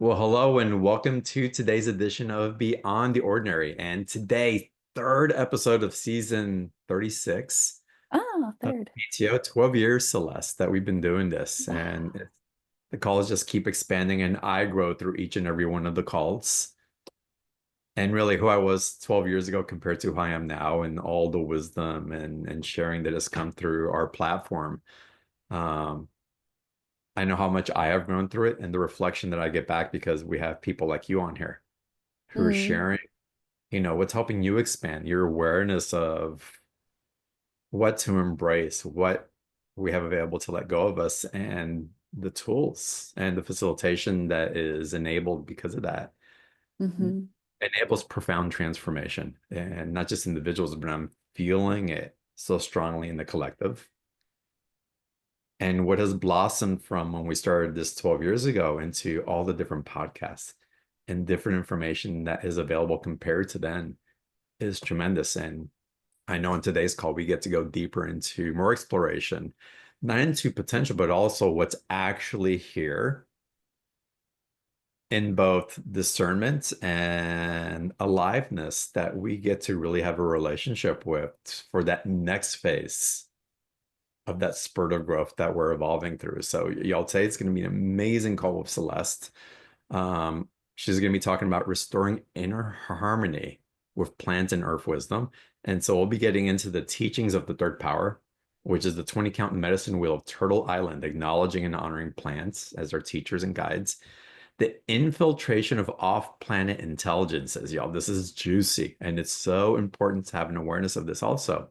Well, hello and welcome to today's edition of Beyond the Ordinary. And today, third episode of season 36 Oh, of third. PTO, 12 years, Celeste, that we've been doing this. Wow. The calls just keep expanding and I grow through each and every one of the calls. And really who I was 12 years ago compared to who I am now and all the wisdom and sharing that has come through our platform. Um, I know how much I have grown through it and the reflection that I get back because we have people like you on here who are Mm, sharing, what's helping you expand your awareness of what to embrace, what we have available to let go of us, and the tools and the facilitation that is enabled because of that hmm enables profound transformation. And not just individuals, but I'm feeling it so strongly in the collective. And what has blossomed from when we started this 12 years ago into all the different podcasts and different information that is available compared to then is tremendous. And I know in today's call, we get to go deeper into more exploration, not into potential, but also what's actually here in both discernment and aliveness that we get to really have a relationship with for that next phase of that spurt of growth that we're evolving through. So y'all say it's going to be an amazing call with Celeste. She's going to be talking about restoring inner harmony with plant and earth wisdom. And so we'll be getting into the teachings of the third power, which is the 20 count medicine wheel of Turtle Island, acknowledging and honoring plants as our teachers and guides. The infiltration of off-planet intelligences, y'all. This is juicy, and it's so important to have an awareness of this also.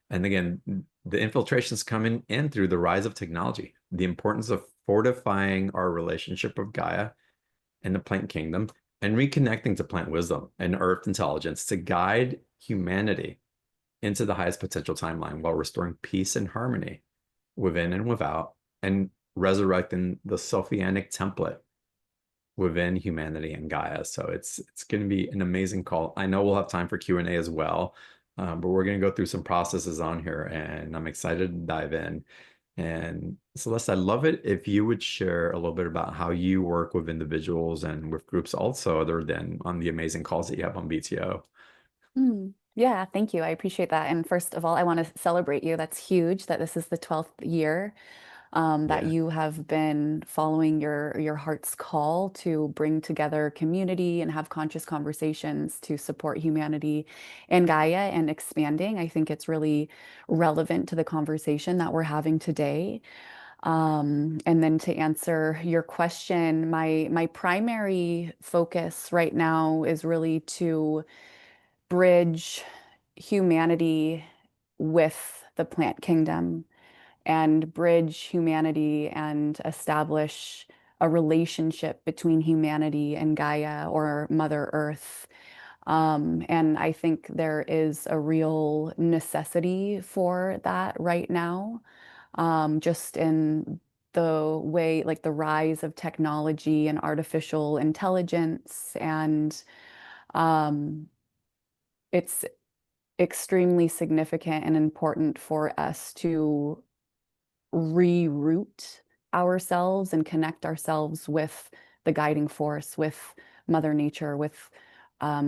And again, the infiltrations coming in through the rise of technology, the importance of fortifying our relationship with Gaia and the plant kingdom, and reconnecting to plant wisdom and earth intelligence to guide humanity into the highest potential timeline while restoring peace and harmony within and without, and resurrecting the Sophianic template within humanity and Gaia. So it's going to be an amazing call. I know we'll have time for Q&A as well, but we're going to go through some processes on here, and I'm excited to dive in. And Celeste, I'd love it if you would share a little bit about how you work with individuals and with groups also, other than on the amazing calls that you have on BTO. Yeah, thank you. I appreciate that. And first of all, I want to celebrate you. That's huge that this is the 12th year that Yeah. you have been following your heart's call to bring together community and have conscious conversations to support humanity and Gaia and expanding. I think it's really relevant to the conversation that we're having today. And then to answer your question, my primary focus right now is really to bridge humanity with the plant kingdom and bridge humanity and establish a relationship between humanity and Gaia or Mother Earth. And I think there is a real necessity for that right now, just in the way, like the rise of technology and artificial intelligence. And um, it's extremely significant and important for us to reroute ourselves and connect ourselves with the guiding force, with Mother Nature, with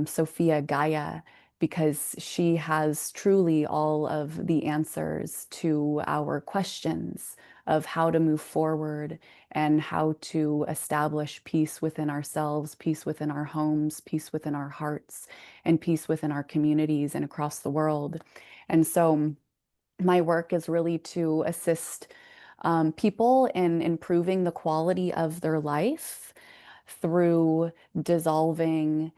Sophia Gaia, because she has truly all of the answers to our questions of how to move forward and how to establish peace within ourselves, peace within our homes, peace within our hearts, and peace within our communities and across the world. And so, my work is really to assist people in improving the quality of their life through dissolving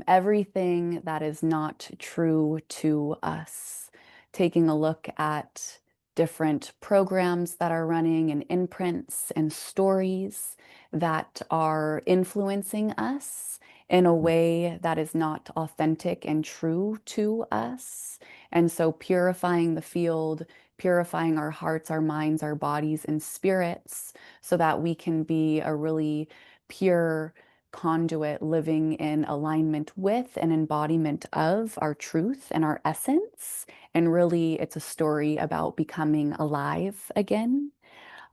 everything that is not true to us, taking a look at different programs that are running and imprints and stories that are influencing us in a way that is not authentic and true to us. And so purifying the field, purifying our hearts, our minds, our bodies, and spirits so that we can be a really pure conduit living in alignment with and embodiment of our truth and our essence. And really, it's a story about becoming alive again,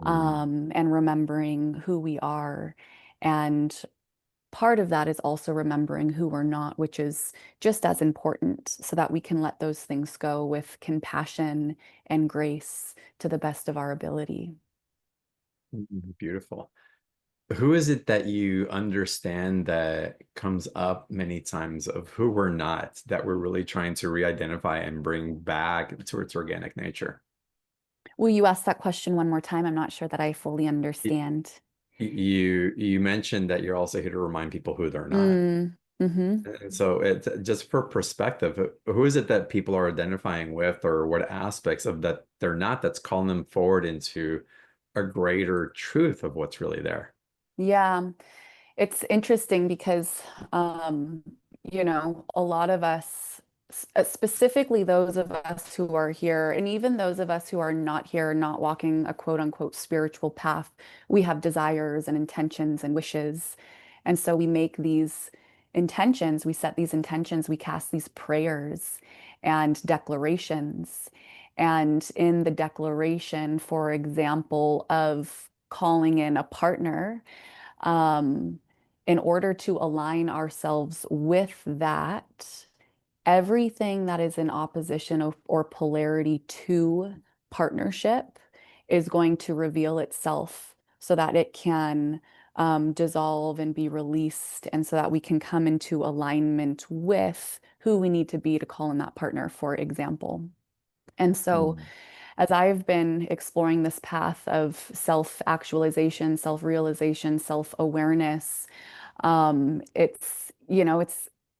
Mm. and remembering who we are And part of that is also remembering who we're not, which is just as important, so that we can let those things go with compassion and grace to the best of our ability. Beautiful. Who is it that you understand that comes up many times of who we're not, that we're really trying to re-identify and bring back to its organic nature? Will you ask that question one more time? I'm not sure that I fully Y- understand. You mentioned that you're also here to remind people who they're not. Mm-hmm. And so it's just for perspective, who is it that people are identifying with, or what aspects of that they're not that's calling them forward into a greater truth of what's really there? Yeah. It's interesting because, um, a lot of us, specifically those of us who are here, and even those of us who are not here, not walking a quote unquote spiritual path, we have desires and intentions and wishes. And so we make these intentions, we set these intentions, we cast these prayers and declarations. And in the declaration, for example, of calling in a partner, um, in order to align ourselves with that, everything that is in opposition or polarity to partnership is going to reveal itself so that it can dissolve and be released, and so that we can come into alignment with who we need to be to call in that partner, for example. And so, Mm. as I've been exploring this path of self-actualization, self-realization, self-awareness,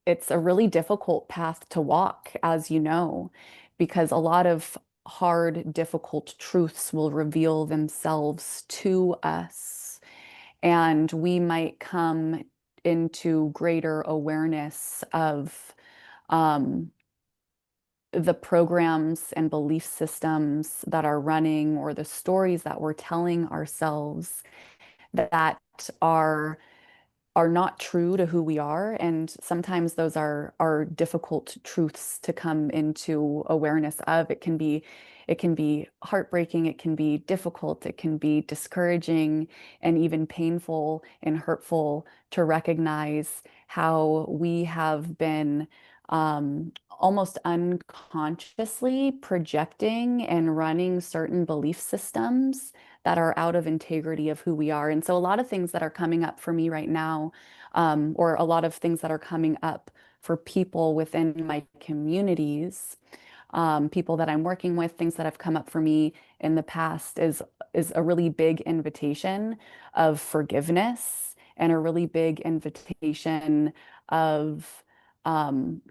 it's a really difficult path to walk, as you know, because a lot of hard, difficult truths will reveal themselves to us, and we might come into greater awareness of um, the programs and belief systems that are running, or the stories that we're telling ourselves that are are not true to who we are. And sometimes those are difficult truths to come into awareness of. It can be heartbreaking, it can be difficult, it can be discouraging, and even painful and hurtful to recognize how we have been almost unconsciously projecting and running certain belief systems that are out of integrity of who we are. And so a lot of things that are coming up for me right now, or a lot of things that are coming up for people within my communities, people that I'm working with, things that have come up for me in the past is a really big invitation of forgiveness, and a really big invitation of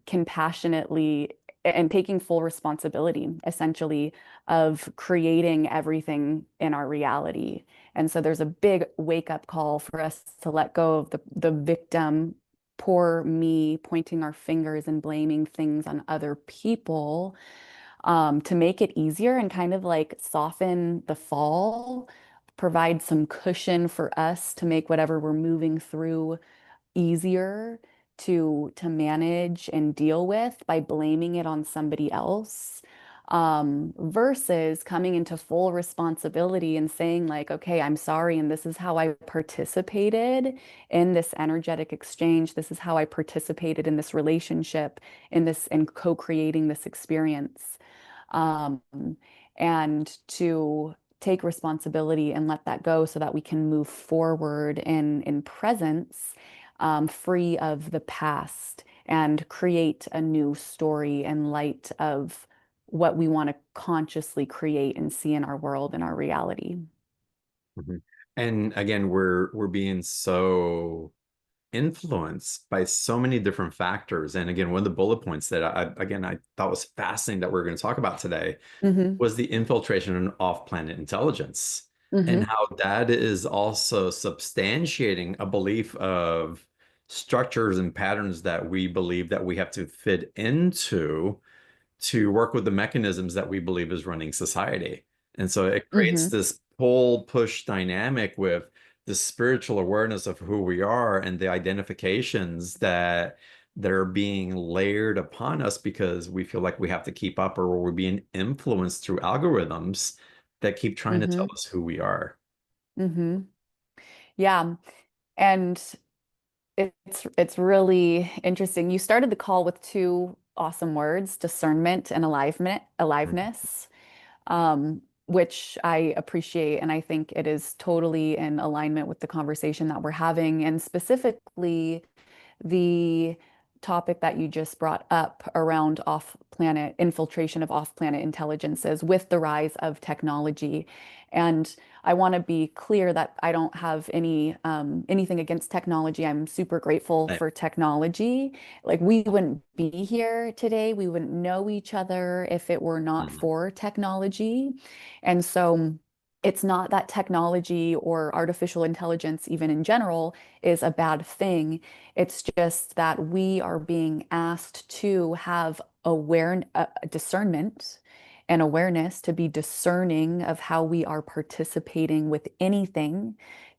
compassionately and taking full responsibility, essentially, of creating everything in our reality. And so there's a big wake up call for us to let go of the victim, poor me, pointing our fingers and blaming things on other people, to make it easier and kind of like soften the fall, provide some cushion for us to make whatever we're moving through easier to manage and deal with by blaming it on somebody else, versus coming into full responsibility and saying like, okay, I'm sorry, and this is how I participated in this energetic exchange. This is how I participated in this relationship, in this, and co-creating this experience. Um, and to take responsibility and let that go so that we can move forward in presence, free of the past, and create a new story in light of what we want to consciously create and see in our world and our reality. Mhm. And again, we're being so influenced by so many different factors. And again, one of the bullet points that I thought was fascinating that we're going to talk about today Hmm. was the infiltration and off-planet intelligence, and Hmm. how that is also substantiating a belief of structures and patterns that we believe that we have to fit into to work with the mechanisms that we believe is running society. And so it creates Hmm. this pull push dynamic with the spiritual awareness of who we are and the identifications that they're being layered upon us because we feel like we have to keep up, or we're being influenced through algorithms that keep trying to tell Hmm. us who we are. Hmm. Yeah. And it's really interesting. You started the call with two awesome words, discernment and aliveness, which I appreciate. And I think it is totally in alignment with the conversation that we're having, and specifically the topic that you just brought up around off-planet infiltration of off-planet intelligences with the rise of technology. And I want to be clear that I don't have anything against technology. I'm super grateful Right. for technology. Like we wouldn't be here today. We wouldn't know each other if it were not Mhm. for technology. And so it's not that technology or artificial intelligence, even in general, is a bad thing. It's just that we are being asked to have discernment and awareness, to be discerning of how we are participating with anything,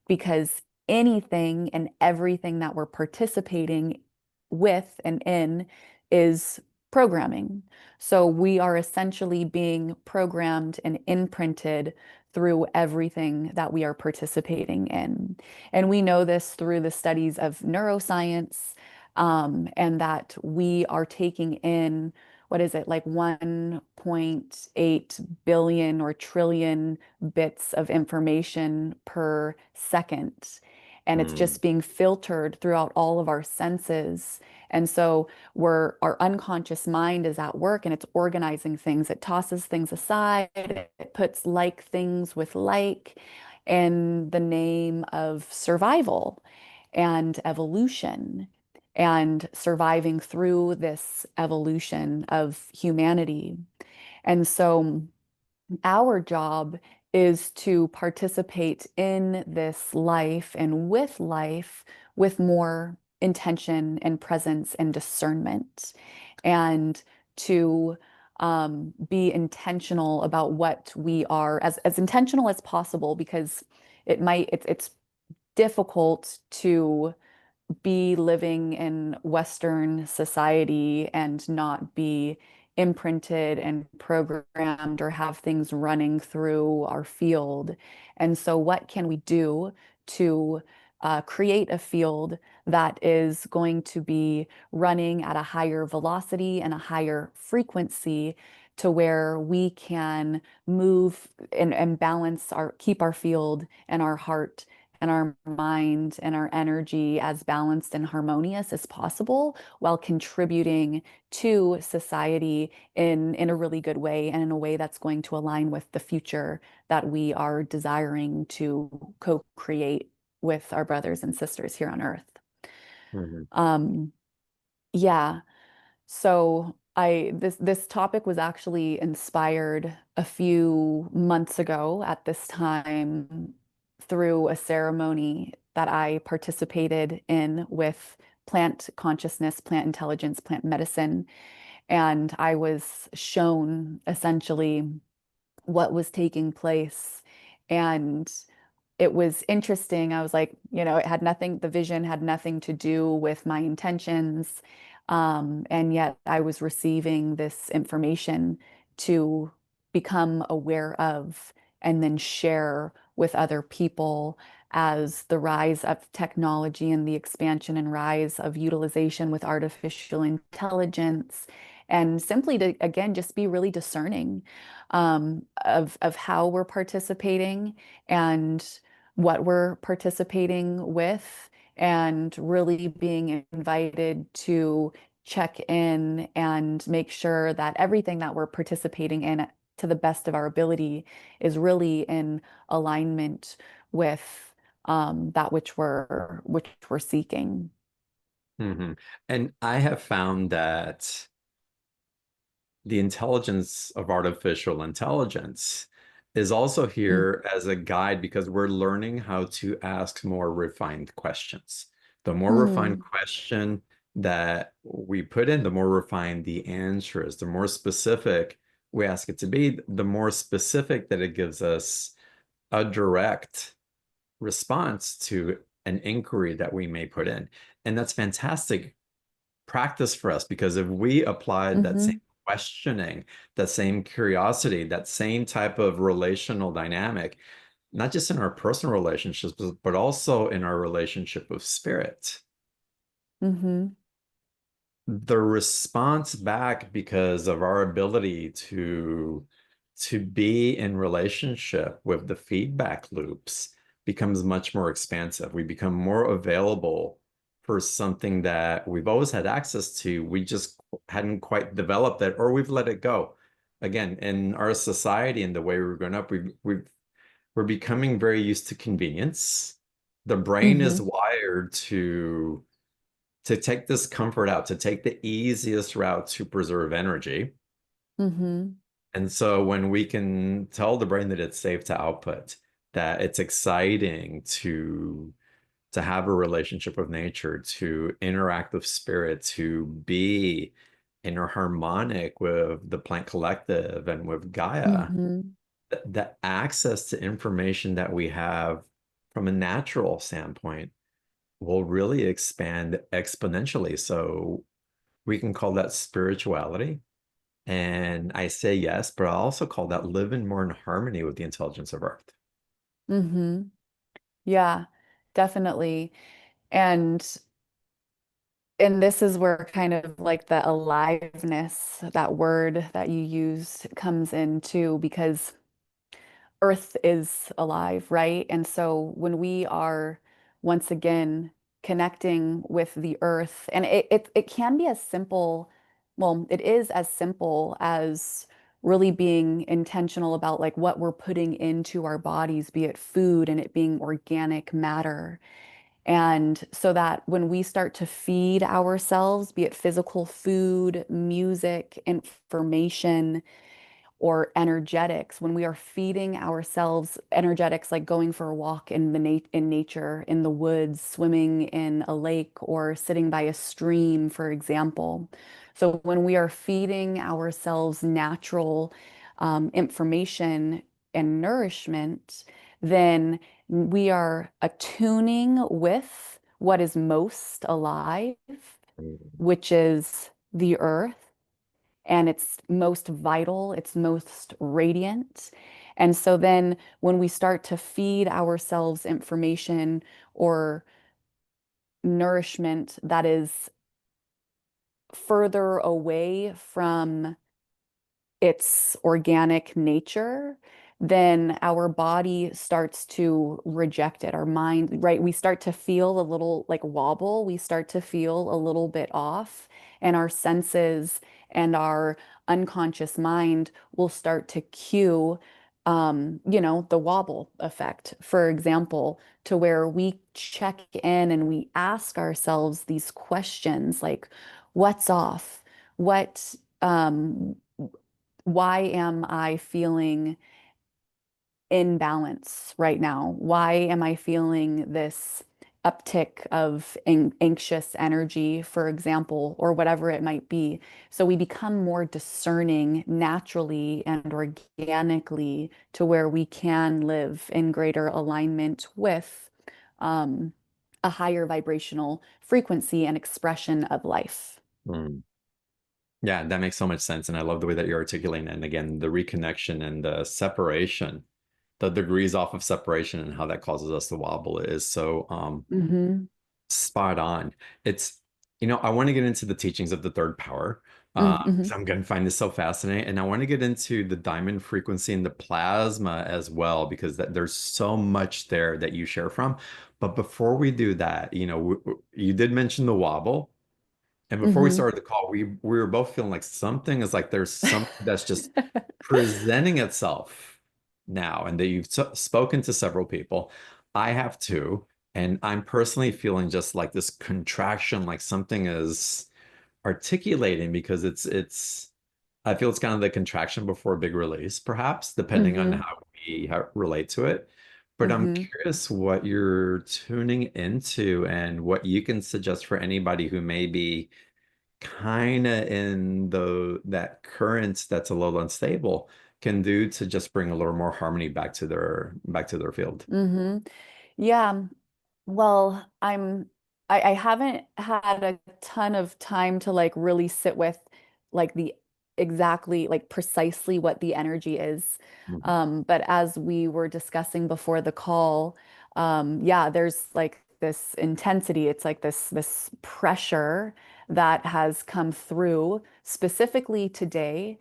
because anything and everything that we're participating with and in is programming. So we are essentially being programmed and imprinted through everything that we are participating in. And we know this through the studies of neuroscience, and that we are taking in, what is it, like 1.8 billion or trillion bits of information per second. And it's Mm. just being filtered throughout all of our senses. And so our unconscious mind is at work and it's organizing things. It tosses things aside. It puts like things with like in the name of survival and evolution and surviving through this evolution of humanity. And so our job is to participate in this life and with life with more intention and presence and discernment, and to be intentional about what we are, as intentional as possible, because it's difficult to be living in Western society and not be imprinted and programmed or have things running through our field. And so, what can we do to create a field that is going to be running at a higher velocity and a higher frequency, to where we can move and balance keep our field and our heart and our mind and our energy as balanced and harmonious as possible, while contributing to society in a really good way, and in a way that's going to align with the future that we are desiring to co-create with our brothers and sisters here on Earth. Mhm. Um, yeah. So this topic was actually inspired a few months ago at this time through a ceremony that I participated in with plant consciousness, plant intelligence, plant medicine. And I was shown essentially what was taking place. And it was interesting. I was like, it had nothing, the vision had nothing to do with my intentions. And yet I was receiving this information to become aware of and then share with other people, as the rise of technology and the expansion and rise of utilization with artificial intelligence. And simply to, again, just be really discerning of how we're participating and what we're participating with, and really being invited to check in and make sure that everything that we're participating in, to the best of our ability, is really in alignment with that which we're seeking. Mhm. And I have found that the intelligence of artificial intelligence is also Mm. here as a guide, because we're learning how to ask more refined questions. The more refined Mm. question that we put in, the more refined the answer is. The more specific we ask it to be, the more specific that it gives us a direct response to an inquiry that we may put in. And that's fantastic practice for us, because if we applied that same Hmm. questioning, that same curiosity, that same type of relational dynamic not just in our personal relationships, but also in our relationship with spirit. Mm-hmm. The response back because of our ability to be in relationship with the feedback loops becomes much more expansive. We become more available for something that we've always had access to. We just hadn't quite developed it, or we've let it go. Again, in our society and the way we're growing up, we're becoming very used to convenience. The brain is Mm-hmm. wired to take this comfort out, to take the easiest route to preserve energy. Mm-hmm. And so when we can tell the brain that it's safe to output, that it's exciting to have a relationship with nature, to interact with spirit, to be interharmonic with the plant collective and with Gaia, Mm-hmm. the access to information that we have from a natural standpoint will really expand exponentially. So we can call that spirituality. And I say yes, but I also call that living more in harmony with the intelligence of Earth. Mm-hmm. Yeah, definitely. And and this is where kind of like the aliveness, that word that you used, comes in too, because Earth is alive, right? And so when we are once again connecting with the earth, and it can be as simple, well, it is as simple as really being intentional about like what we're putting into our bodies, be it food and it being organic matter. And so that when we start to feed ourselves, be it physical food, music, information, or energetics, when we are feeding ourselves energetics, like going for a walk in in nature, in the woods, swimming in a lake, or sitting by a stream, for example. So when we are feeding ourselves natural information and nourishment, then we are attuning with what is most alive, Mm. which is the earth, and it's most vital, it's most radiant. And so then when we start to feed ourselves information or nourishment that is further away from its organic nature, then our body starts to reject it. Our mind, right? We start to feel a little like wobble. We start to feel a little bit off, and our senses and our unconscious mind will start to cue, the wobble effect, for example, to where we check in and we ask ourselves these questions like, what's off? What, why am I feeling imbalance right now? Why am I feeling this uptick of anxious energy, for example, or whatever it might be? So we become more discerning naturally and organically to where we can live in greater alignment with um, a higher vibrational frequency and expression of life. Mm. Yeah, that makes so much sense. And I love the way that you're articulating it. And again, the reconnection and the separation, the degrees off of separation and how that causes us to wobble is so Hmm. spot on. It's, I want to get into the teachings of the third power. Hmm. 'Cause I'm going to find this so fascinating. And I want to get into the diamond frequency and the plasma as well, because there's so much there that you share from. But before we do that, you did mention the wobble. And before we Hmm. started the call, we were both feeling like something is like there's something that's just presenting itself now, and that you've spoken to several people. I have too, and I'm personally feeling just like this contraction, like something is articulating because it's I feel it's kind of the contraction before a big release, perhaps, depending on Hmm. how we relate to it. But I'm Hmm. curious what you're tuning into and what you can suggest for anybody who may be kind of in that current that's a little unstable can do to just bring a little more harmony back to their field. Hmm. Yeah. Well, I haven't had a ton of time to like really sit with like the exactly like precisely what the energy is. Mhm. But as we were discussing before the call, yeah, there's like this intensity. It's like this pressure that has come through specifically today,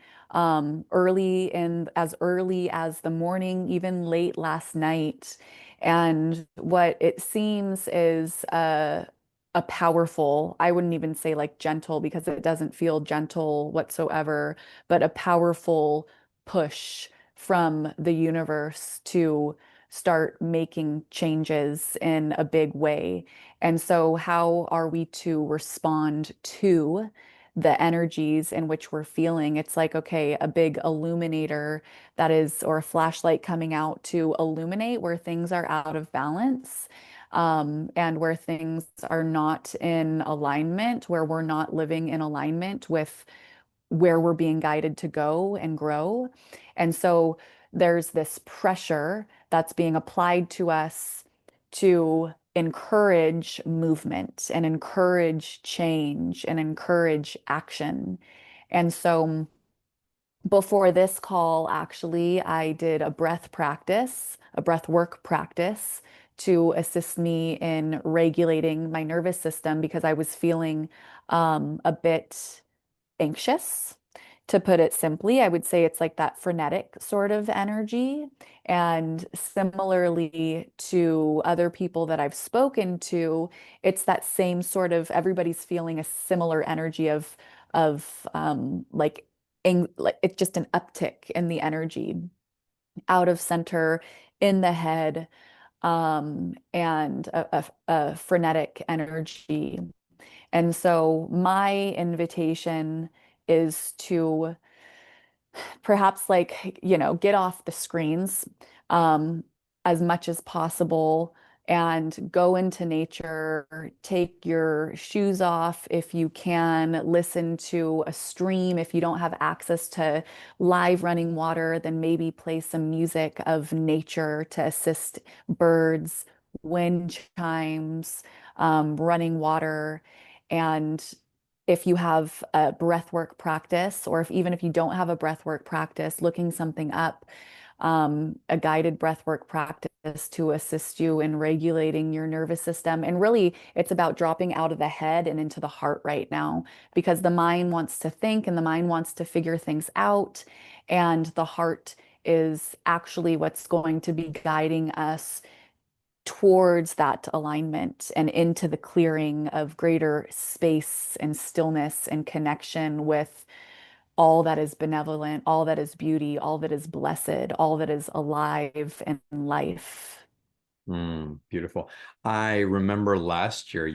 early as the morning, even late last night. And what it seems is a powerful, I wouldn't even say like gentle because it doesn't feel gentle whatsoever, but a powerful push from the universe to start making changes in a big way. And so, how are we to respond to the energies in which we're feeling? It's like, okay, a big illuminator that is, or a flashlight coming out to illuminate where things are out of balance. And where things are not in alignment, where we're not living in alignment with where we're being guided to go and grow. And so there's this pressure that's being applied to us to encourage movement and encourage change and encourage action. And so before this call, actually, I did a breath practice, a breath work practice to assist me in regulating my nervous system because I was feeling a bit anxious. To put it simply, I would say it's like that frenetic sort of energy. And similarly to other people that I've spoken to, it's that same sort of everybody's feeling a similar energy of like it's just an uptick in the energy out of center in the head and a frenetic energy. And so my invitation is to perhaps like, get off the screens um, as much as possible and go into nature, take your shoes off if you can, listen to a stream. If you don't have access to live running water, then maybe play some music of nature to assist birds, wind chimes, running water. And if you have a breathwork practice, or if even if you don't have a breathwork practice, looking something up, a guided breathwork practice to assist you in regulating your nervous system. And really, it's about dropping out of the head and into the heart right now, because the mind wants to think and the mind wants to figure things out. And the heart is actually what's going to be guiding us towards that alignment and into the clearing of greater space and stillness and connection with all that is benevolent, all that is beauty, all that is blessed, all that is alive in life. Beautiful. I remember last year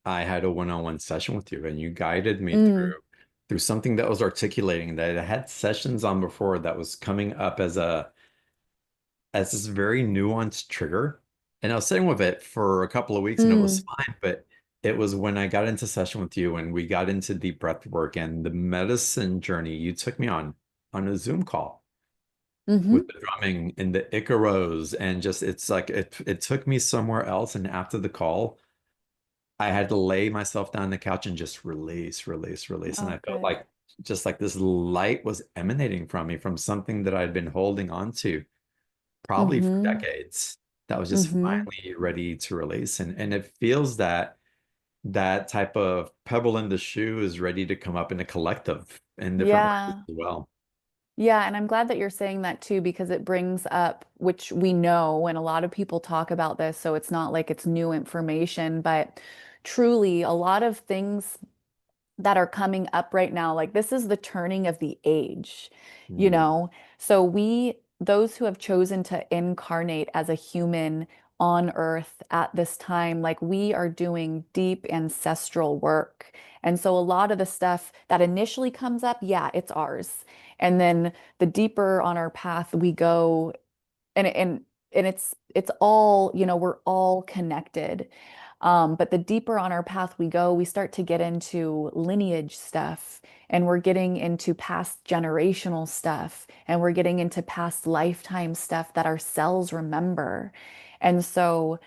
I had a one-on-one session with you and you guided me Mm, through something that was articulating that I had sessions on before that was coming up as this very nuanced trigger. And I was sitting with it for a couple of weeks and it was mm, fine, but it was when I got into session with you and we got into deep breath work and the medicine journey you took me on a Zoom call with hmm. the drumming and the Icaros and just it's like it took me somewhere else. And after the call, I had to lay myself down on the couch and just release, release, release. And Oh, I felt good. like just like this light was emanating from me from something that I'd been holding on to probably for Hmm. decades that was just Hmm. finally ready to release. And it feels that that type of pebble in the shoe is ready to come up in a collective in different ways Yeah. as well. Yeah, and I'm glad that you're saying that too, because it brings up, which we know, and a lot of people talk about this, so it's not like it's new information, but truly a lot of things that are coming up right now. Like this is the turning of the age, you Mm, know? So those who have chosen to incarnate as a human on earth at this time, like we are doing deep ancestral work. And so a lot of the stuff that initially comes up, yeah, it's ours. And then the deeper on our path we go, and it's all, we're all connected. But the deeper on our path we go, we start to get into lineage stuff, and we're getting into past generational stuff, and we're getting into past lifetime stuff that our cells remember. And so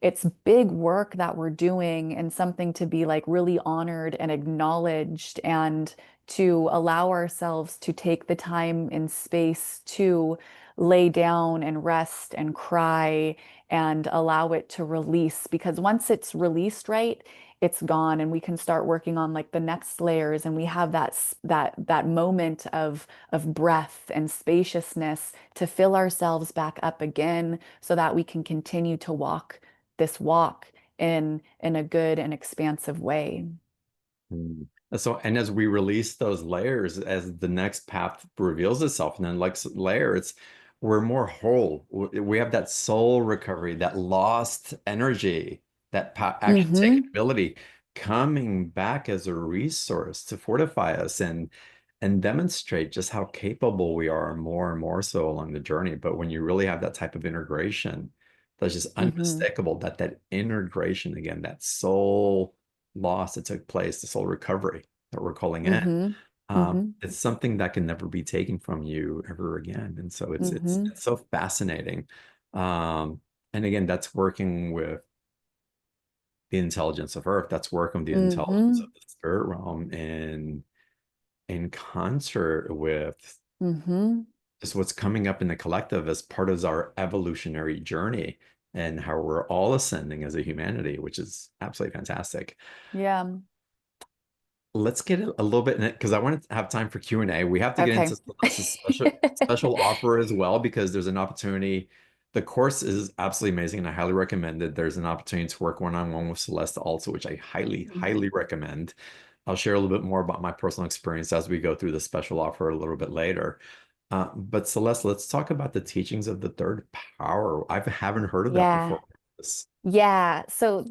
it's big work that we're doing and something to be like really honored and acknowledged, and to allow ourselves to take the time and space to lay down and rest and cry and allow it to release. Because once it's released, right, it's gone, and we can start working on like the next layers, and we have that moment of breath and spaciousness to fill ourselves back up again so that we can continue to walk this walk in a good and expansive way. Mm. So, and as we release those layers, as the next path reveals itself, and then like layer, we're more whole. We have that soul recovery, that lost energy, that action taking Mm-hmm. ability coming back as a resource to fortify us and demonstrate just how capable we are more and more so along the journey. But when you really have that type of integration, that's just Mm-hmm. unmistakable that that integration again, that soul loss that took place, the soul recovery that we're calling in, Mm-hmm. Mm-hmm. it's something that can never be taken from you ever again. And so Mm-hmm. it's so fascinating. Um, and again, that's working with the intelligence of Earth. That's working with the intelligence Mm-hmm. of the spirit realm in concert with Mm-hmm. just what's coming up in the collective as part of our evolutionary journey and how we're all ascending as a humanity, which is absolutely fantastic. Yeah. Let's get a little bit in it because I want to have time for Q&A. We have to get into Okay. Celeste's special offer as well because there's an opportunity. The course is absolutely amazing and I highly recommend it. There's an opportunity to work one-on-one with Celeste also, which I highly, highly recommend. I'll share a little bit more about my personal experience as we go through the special offer a little bit later. But Celeste, let's talk about the teachings of the third power. I haven't heard of that Yeah. before. This- Yeah. So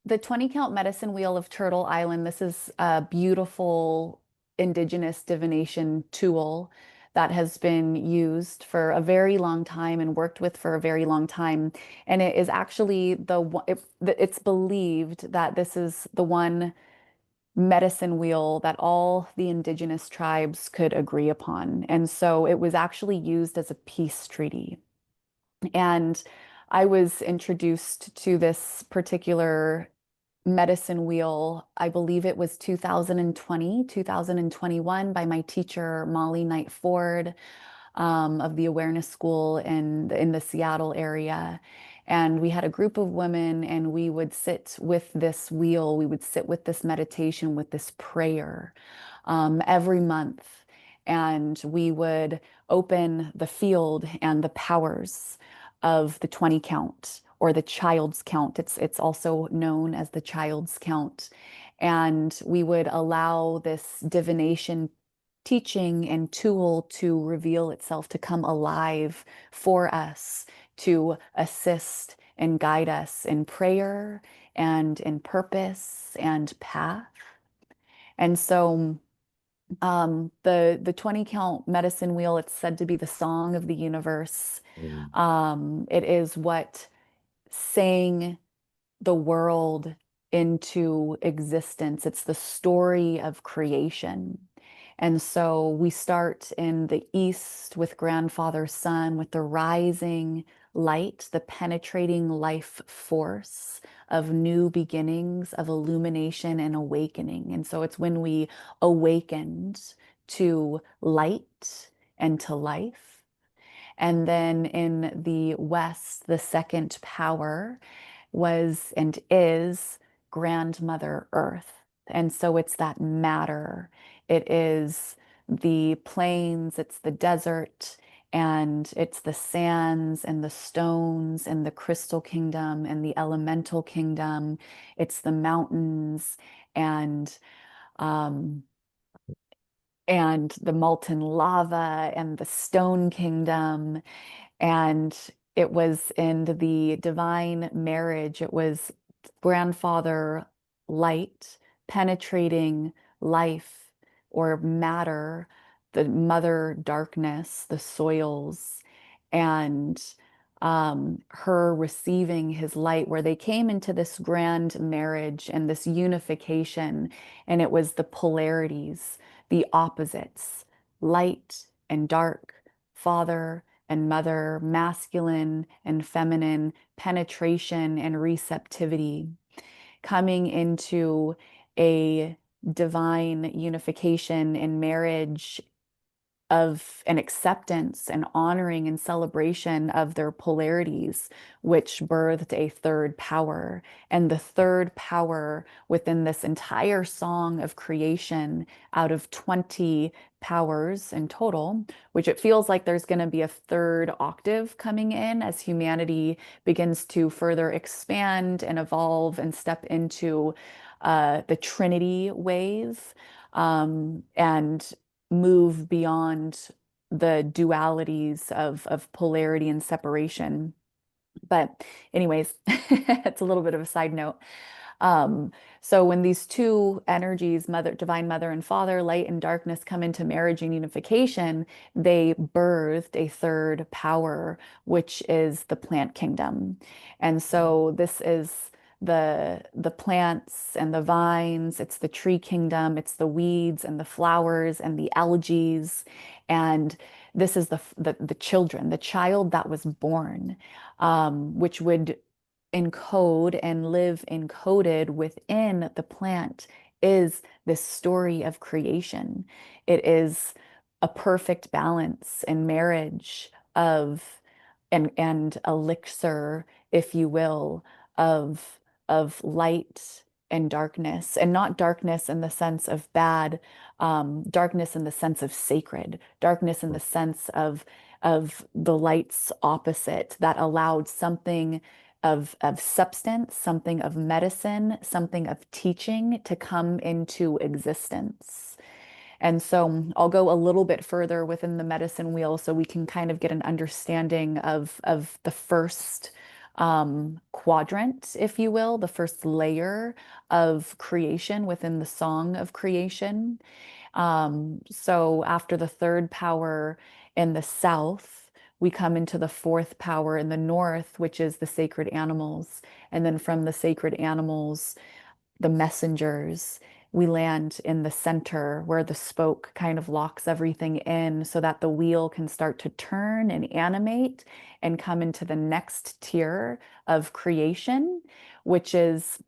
the 20 count medicine wheel of Turtle Island, this is a beautiful indigenous divination tool that has been used for a very long time and worked with for a very long time. And it is actually it's believed that this is the one medicine wheel that all the indigenous tribes could agree upon. And so it was actually used as a peace treaty. And I was introduced to this particular medicine wheel, I believe it was 2020, 2021, by my teacher, Molly Knight Ford, of the Awareness School in the Seattle area. And we had a group of women, and we would sit with this wheel, we would sit with this meditation, with this prayer every month. And we would open the field and the powers of the 20 count or the child's count. It's also known as the child's count. And we would allow this divination teaching and tool to reveal itself, to come alive for us, to assist and guide us in prayer and in purpose and path. And so the 20 count medicine wheel, it's said to be the song of the universe. Mm. It is what sang the world into existence. It's the story of creation. And so we start in the east with grandfather sun, with the rising light, the penetrating life force of new beginnings, of illumination and awakening. And so it's when we awakened to light and to life. And then in the West, the second power was and is grandmother Earth. And so it's that matter. It is the plains, it's the desert, and it's the sands and the stones and the crystal kingdom and the elemental kingdom. It's the mountains and um, and the molten lava and the stone kingdom. And it was in the divine marriage. It was grandfather light penetrating life or matter, the mother darkness, the soils, and her receiving his light, where they came into this grand marriage and this unification. And it was the polarities, the opposites, light and dark, father and mother, masculine and feminine, penetration and receptivity, coming into a divine unification in marriage of an acceptance and honoring and celebration of their polarities, which birthed a third power. And the third power within this entire song of creation, out of 20 powers in total, which it feels like there's going to be a third octave coming in as humanity begins to further expand and evolve and step into the Trinity wave. And move beyond the dualities of polarity and separation. But anyways, it's a little bit of a side note. Um, so when these two energies, mother, divine mother and father, light and darkness, come into marriage and unification, they birthed a third power, which is the plant kingdom. And so this is the plants and the vines, it's the tree kingdom, it's the weeds and the flowers and the algae. And this is the children, the child that was born, which would encode and live encoded within the plant is this story of creation. It is a perfect balance and marriage of and elixir, if you will, of light and darkness, and not darkness in the sense of bad, darkness in the sense of sacred, darkness in the sense of the light's opposite that allowed something of substance, something of medicine, something of teaching to come into existence. And so I'll go a little bit further within the medicine wheel so we can kind of get an understanding of the first quadrant, if you will, the first layer of creation within the song of creation. So after the third power in the south, we come into the fourth power in the north, which is the sacred animals. And then from the sacred animals, the messengers, we land in the center where the spoke kind of locks everything in so that the wheel can start to turn and animate and come into the next tier of creation, which is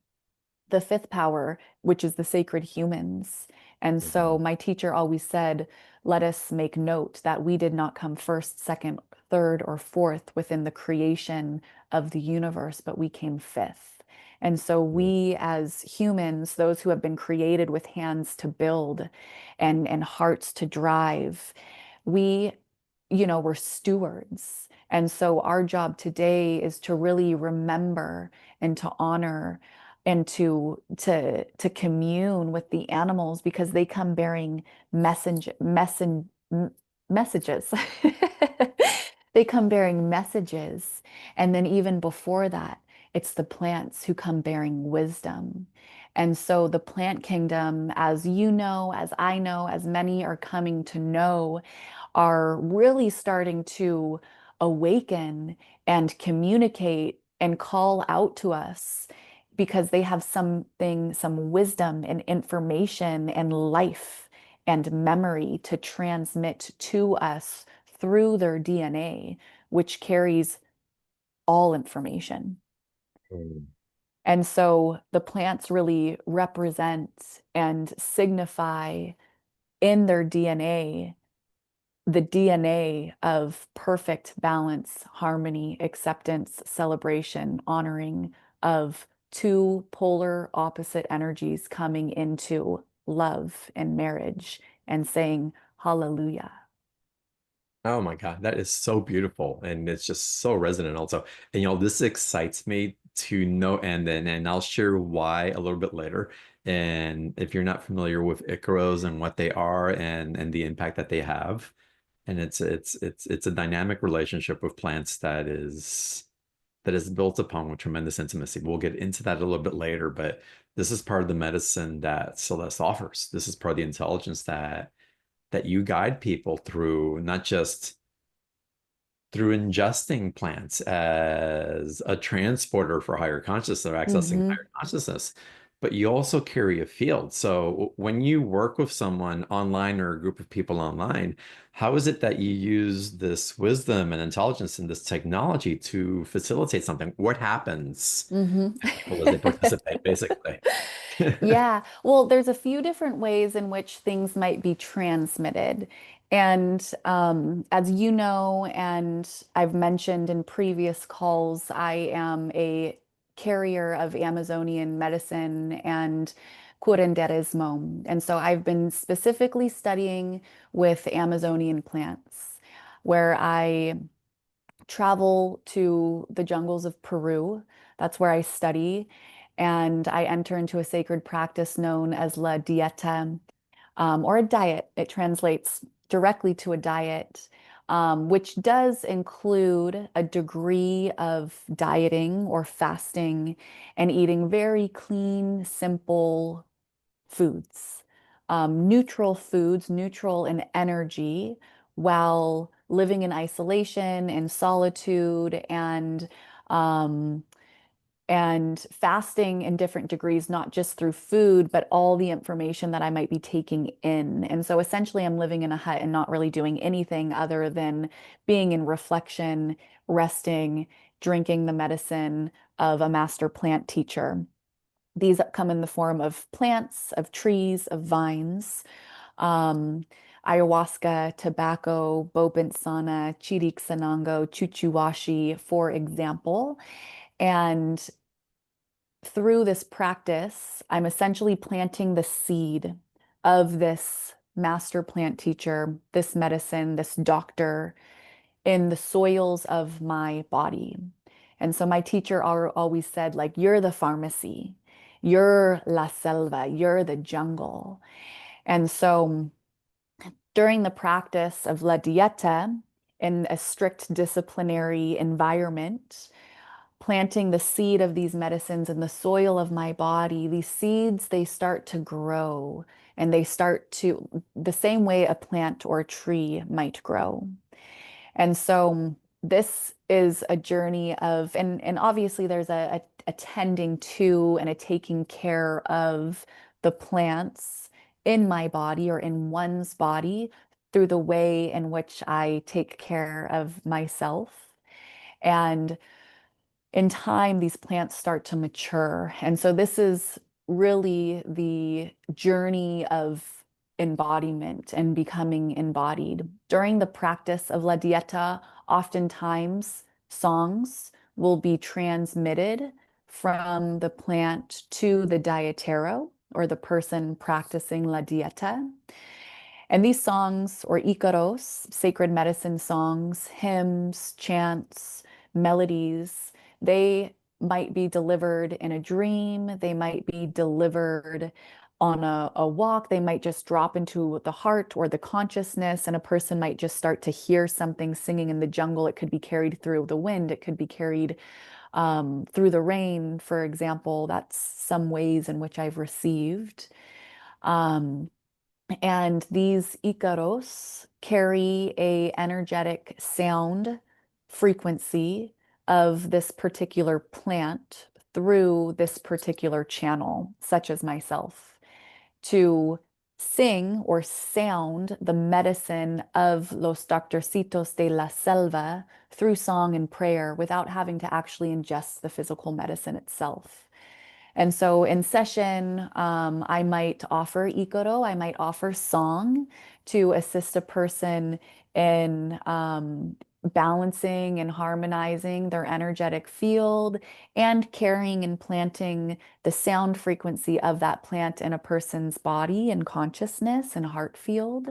the fifth power, which is the sacred humans. And so Mhm. my teacher always said, let us make note that we did not come first, second, third, or fourth within the creation of the universe, but we came fifth. And so we as humans, those who have been created with hands to build and hearts to drive, we, we're stewards. And so our job today is to really remember and to honor and to commune with the animals because they come bearing messages. They come bearing messages. And then even before that, it's the plants who come bearing wisdom. And so the plant kingdom, as you know, as I know, as many are coming to know, are really starting to awaken and communicate and call out to us because they have something, some wisdom and information and life and memory to transmit to us through their DNA, which carries all information. Mm. And so the plants really represent and signify in their DNA the DNA of perfect balance, harmony, acceptance, celebration, honoring of two polar opposite energies coming into love and marriage and saying hallelujah. Oh my God, that is so beautiful. And it's just so resonant also. And this excites me to no end. And I'll share why a little bit later. And if you're not familiar with Icaros and what they are and the impact that they have, and it's a dynamic relationship with plants that is built upon with tremendous intimacy. We'll get into that a little bit later, but this is part of the medicine that Celeste offers. This is part of the intelligence that you guide people through, not just through ingesting plants as a transporter for higher consciousness or accessing Hmm. higher consciousness, but you also carry a field. So when you work with someone online or a group of people online, how is it that you use this wisdom and intelligence and this technology to facilitate something? What happens Mhm. to people as they participate, basically? Yeah, well, there's a few different ways in which things might be transmitted. And as you know, and I've mentioned in previous calls, I am a carrier of Amazonian medicine and curanderismo. And so I've been specifically studying with Amazonian plants, where I travel to the jungles of Peru. That's where I study. And I enter into a sacred practice known as La Dieta, or a diet. It translates directly to a diet, which does include a degree of dieting or fasting and eating very clean, simple foods, neutral foods, neutral in energy, while living in isolation and solitude um, and fasting in different degrees, not just through food, but all the information that I might be taking in. And so essentially, I'm living in a hut and not really doing anything other than being in reflection, resting, drinking the medicine of a master plant teacher. These come in the form of plants, of trees, of vines, um, ayahuasca, tobacco, bobinsana, chiricsanango, chuchuwashi, for example. And through this practice, I'm essentially planting the seed of this master plant teacher, this medicine, this doctor in the soils of my body. And so my teacher always said, like, you're the pharmacy, you're la selva, you're the jungle. And so during the practice of la dieta in a strict disciplinary environment, planting the seed of these medicines in the soil of my body, these seeds, they start to grow and they start to, the same way a plant or a tree might grow. And so this is a journey of, and obviously there's a tending to and a taking care of the plants in my body or in one's body through the way in which I take care of myself. And in time, these plants start to mature. And so this is really the journey of embodiment and becoming embodied. During the practice of La Dieta, oftentimes songs will be transmitted from the plant to the dietero or the person practicing La Dieta. And these songs, or Icaros, sacred medicine songs, hymns, chants, melodies, they might be delivered in a dream. They might be delivered on a walk. They might just drop into the heart or the consciousness, and a person might just start to hear something singing in the jungle. It could be carried through the wind. It could be carried through the rain, for example. That's some ways in which I've received. Um, and these Icaros carry a energetic sound frequency of this particular plant through this particular channel, such as myself, to sing or sound the medicine of los doctorcitos de la selva through song and prayer without having to actually ingest the physical medicine itself. And so in session, I might offer Icaro, I might offer song to assist a person in balancing and harmonizing their energetic field and carrying and planting the sound frequency of that plant in a person's body and consciousness and heart field.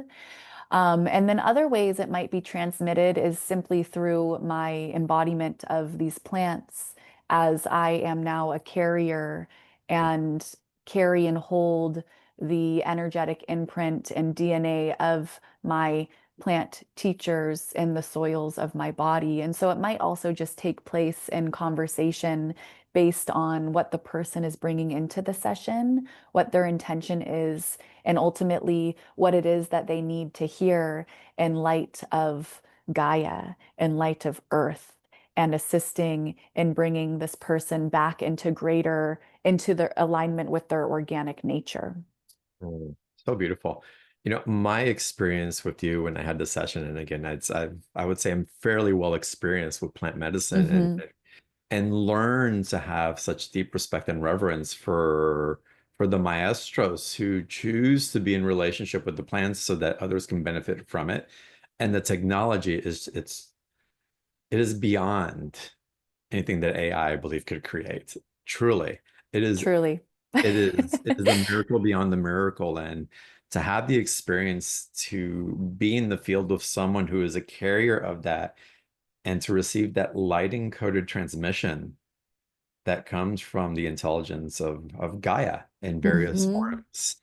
And then other ways it might be transmitted is simply through my embodiment of these plants, as I am now a carrier and carry and hold the energetic imprint and DNA of my plant teachers in the soils of my body. And so it might also just take place in conversation based on what the person is bringing into the session, what their intention is, and ultimately what it is that they need to hear in light of Gaia, in light of Earth, and assisting in bringing this person back into their alignment with their organic nature. Mm, so beautiful. My experience with you when I had the session, and again, I would say I'm fairly well experienced with plant medicine Hmm. and learn to have such deep respect and reverence for the maestros who choose to be in relationship with the plants so that others can benefit from it. And the technology it is beyond anything that AI, I believe, could create. Truly. It is Truly. it is a miracle beyond the miracle. And to have the experience to be in the field with someone who is a carrier of that and to receive that light encoded transmission that comes from the intelligence of Gaia in various Hmm. forms.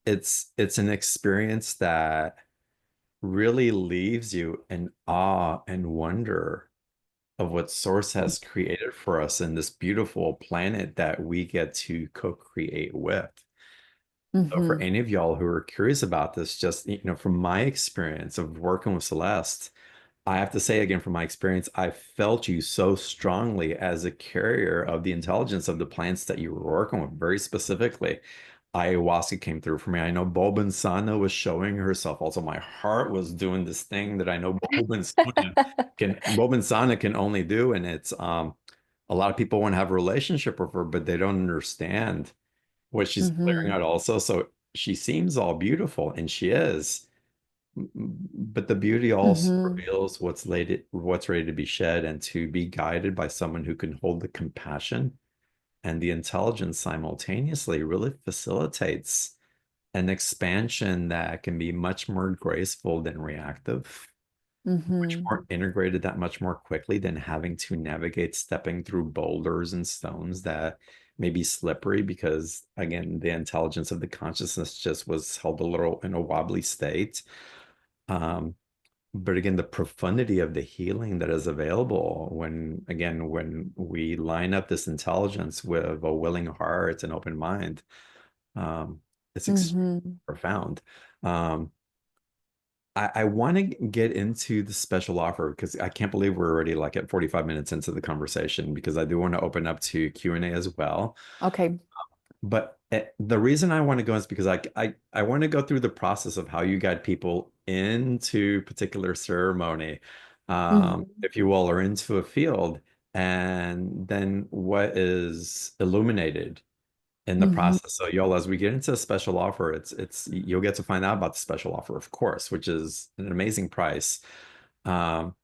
It's an experience that really leaves you in awe and wonder of what Source has created for us in this beautiful planet that we get to co-create with. So for Hmm. any of y'all who are curious about this, just from my experience of working with Celeste, I have to say again, from my experience, I felt you so strongly as a carrier of the intelligence of the plants that you were working with, very specifically. Ayahuasca came through for me. I know Bobinsana was showing herself. Also, my heart was doing this thing that I know Bobinsana can only do, and it's a lot of people want to have a relationship with her, but they don't understand what she's clearing Hmm. out also. So she seems all beautiful, and she is. But the beauty also Hmm. reveals what's ready to be shed, and to be guided by someone who can hold the compassion and the intelligence simultaneously really facilitates an expansion that can be much more graceful than reactive, much Hmm. more integrated that much more quickly than having to navigate stepping through boulders and stones that may be slippery because, again, the intelligence of the consciousness just was held a little in a wobbly state. Um, but again, the profundity of the healing that is available when we line up this intelligence with a willing heart and open mind, um, it's extremely Hmm. profound. Um, I want to get into the special offer because I can't believe we're already like at 45 minutes into the conversation because I do want to open up to Q&A as well. Okay. But the reason I want to go is because I want to go through the process of how you guide people into particular ceremony, Hmm. if you will, or into a field, and then what is illuminated in the Hmm. process. So y'all, as we get into a special offer, it's you'll get to find out about the special offer, of course, which is an amazing price. Um,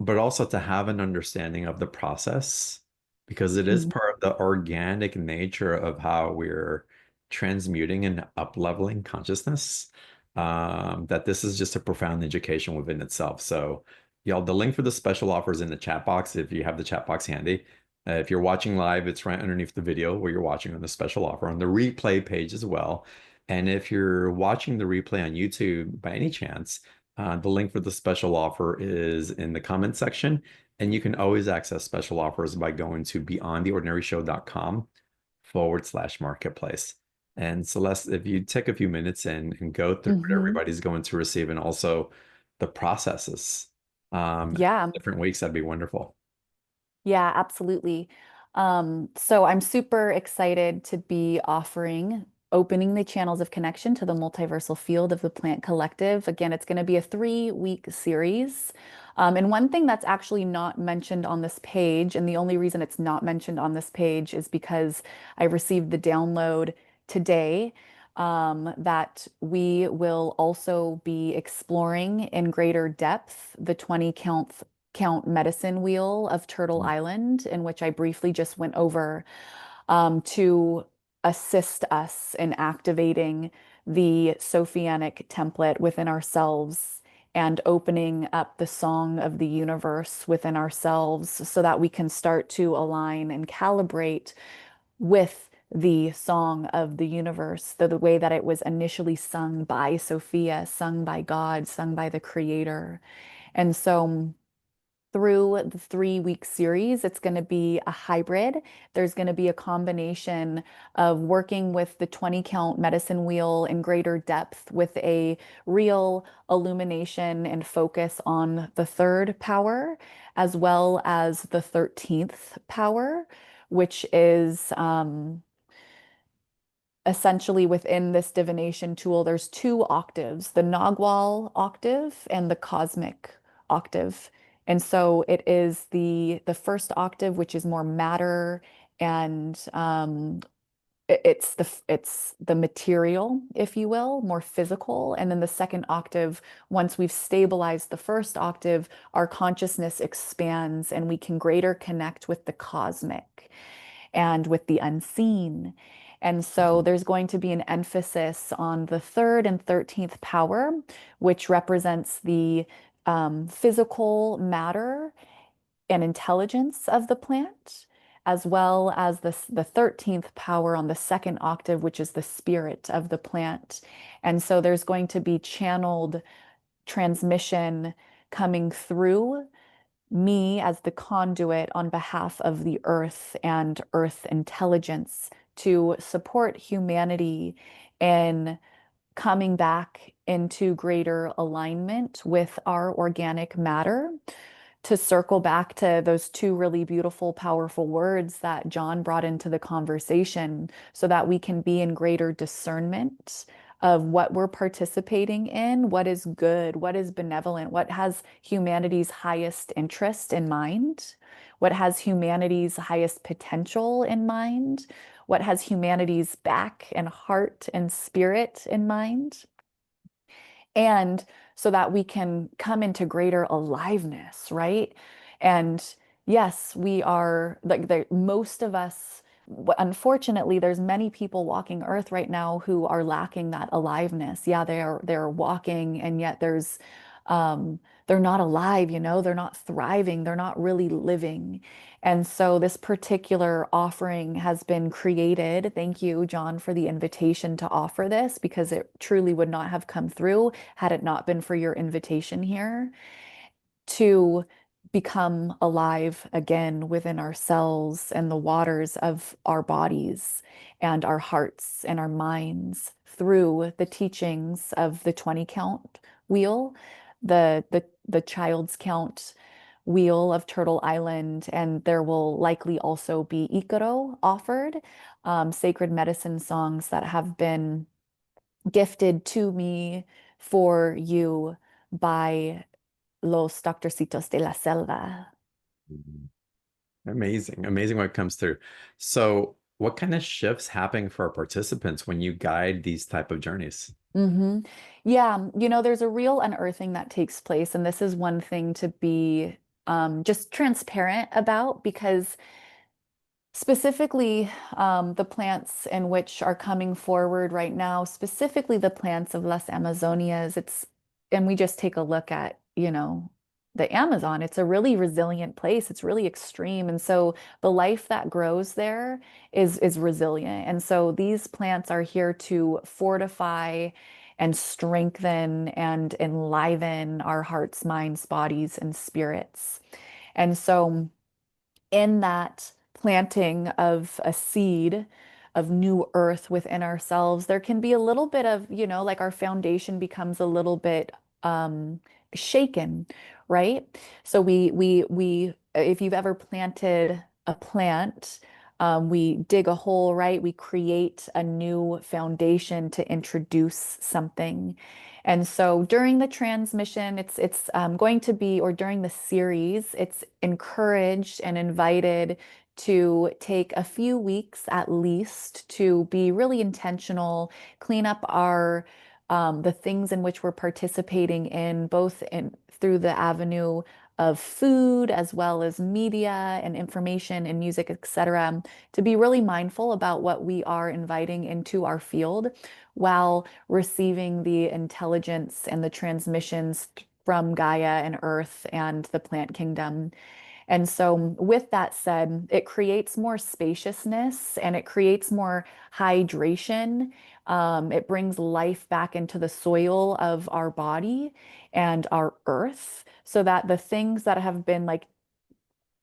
but also to have an understanding of the process because it is Hmm. part of the organic nature of how we're transmuting and up-leveling consciousness. That this is just a profound education within itself. So y'all, the link for the special offer is in the chat box if you have the chat box handy. If you're watching live, it's right underneath the video where you're watching on the special offer on the replay page as well. And if you're watching the replay on YouTube by any chance, the link for the special offer is in the comment section. And you can always access special offers by going to beyondtheordinaryshow.com/marketplace. And Celeste, if you take a few minutes and go through what Hmm. everybody's going to receive and also the processes, Yeah. different weeks, that'd be wonderful. Yeah, absolutely. So I'm super excited to be opening the channels of connection to the multiversal field of the plant collective. Again, it's going to be a 3-week series. And one thing that's actually not mentioned on this page, and the only reason it's not mentioned on this page is because I received the download today, that we will also be exploring in greater depth the 20 count medicine wheel of Turtle Island, in which I briefly just went over, to assist us in activating the Sophianic template within ourselves and opening up the song of the universe within ourselves so that we can start to align and calibrate with the song of the universe, the way that it was initially sung by Sophia, sung by God, sung by the Creator. And so through the 3 week series. It's going to be a hybrid. There's going to be a combination of working with the 20 count medicine wheel in greater depth with a real illumination and focus on the third power, as well as the 13th power, which is essentially within this divination tool, there's two octaves, the Nagual octave and the cosmic octave. And so it is the first octave, which is more matter and it's the material, if you will, more physical. And then the second octave, once we've stabilized the first octave, our consciousness expands and we can greater connect with the cosmic and with the unseen. And so there's going to be an emphasis on the third and 13th power, which represents the physical matter and intelligence of the plant, as well as the 13th power on the second octave, which is the spirit of the plant. And so there's going to be channeled transmission coming through me as the conduit on behalf of the earth and earth intelligence to support humanity in coming back into greater alignment with our organic matter, to circle back to those two really beautiful, powerful words that John brought into the conversation so that we can be in greater discernment of what we're participating in, what is good, what is benevolent, what has humanity's highest interest in mind, what has humanity's highest potential in mind, what has humanity's back and heart and spirit in mind. And so that we can come into greater aliveness, right? And yes, we are like most of us, unfortunately, there's many people walking earth right now who are lacking that aliveness. Yeah, they're walking, and yet they're not alive, they're not thriving, they're not really living. And so this particular offering has been created. Thank you, John, for the invitation to offer this, because it truly would not have come through had it not been for your invitation here to become alive again within ourselves and the waters of our bodies and our hearts and our minds through the teachings of the 20 count wheel, the child's count wheel of Turtle Island, and there will likely also be Icaro offered, sacred medicine songs that have been gifted to me for you by Los Doctorcitos de la Selva. Mhm. Amazing, amazing what comes through. So, what kind of shifts happen for our participants when you guide these type of journeys? hmm Yeah, there's a real unearthing that takes place, and this is one thing to be just transparent about, because specifically, the plants in which are coming forward right now, specifically the plants of Las Amazonias, and we just take a look at, the Amazon, it's a really resilient place. It's really extreme. And so the life that grows there is resilient. And so these plants are here to fortify and strengthen and enliven our hearts, minds, bodies, and spirits. And so in that planting of a seed of new earth within ourselves, there can be a little bit of, like our foundation becomes a little bit shaken, right? So if you've ever planted a plant, we dig a hole, right? We create a new foundation to introduce something. And so during the transmission, it's going to be, or during the series, it's encouraged and invited to take a few weeks at least to be really intentional, clean up the things in which we're participating in, both in through the avenue of food as well as media and information and music, etc., to be really mindful about what we are inviting into our field while receiving the intelligence and the transmissions from Gaia and Earth and the plant kingdom. And so, with that said, it creates more spaciousness and it creates more hydration. It brings life back into the soil of our body and our earth so that the things that have been like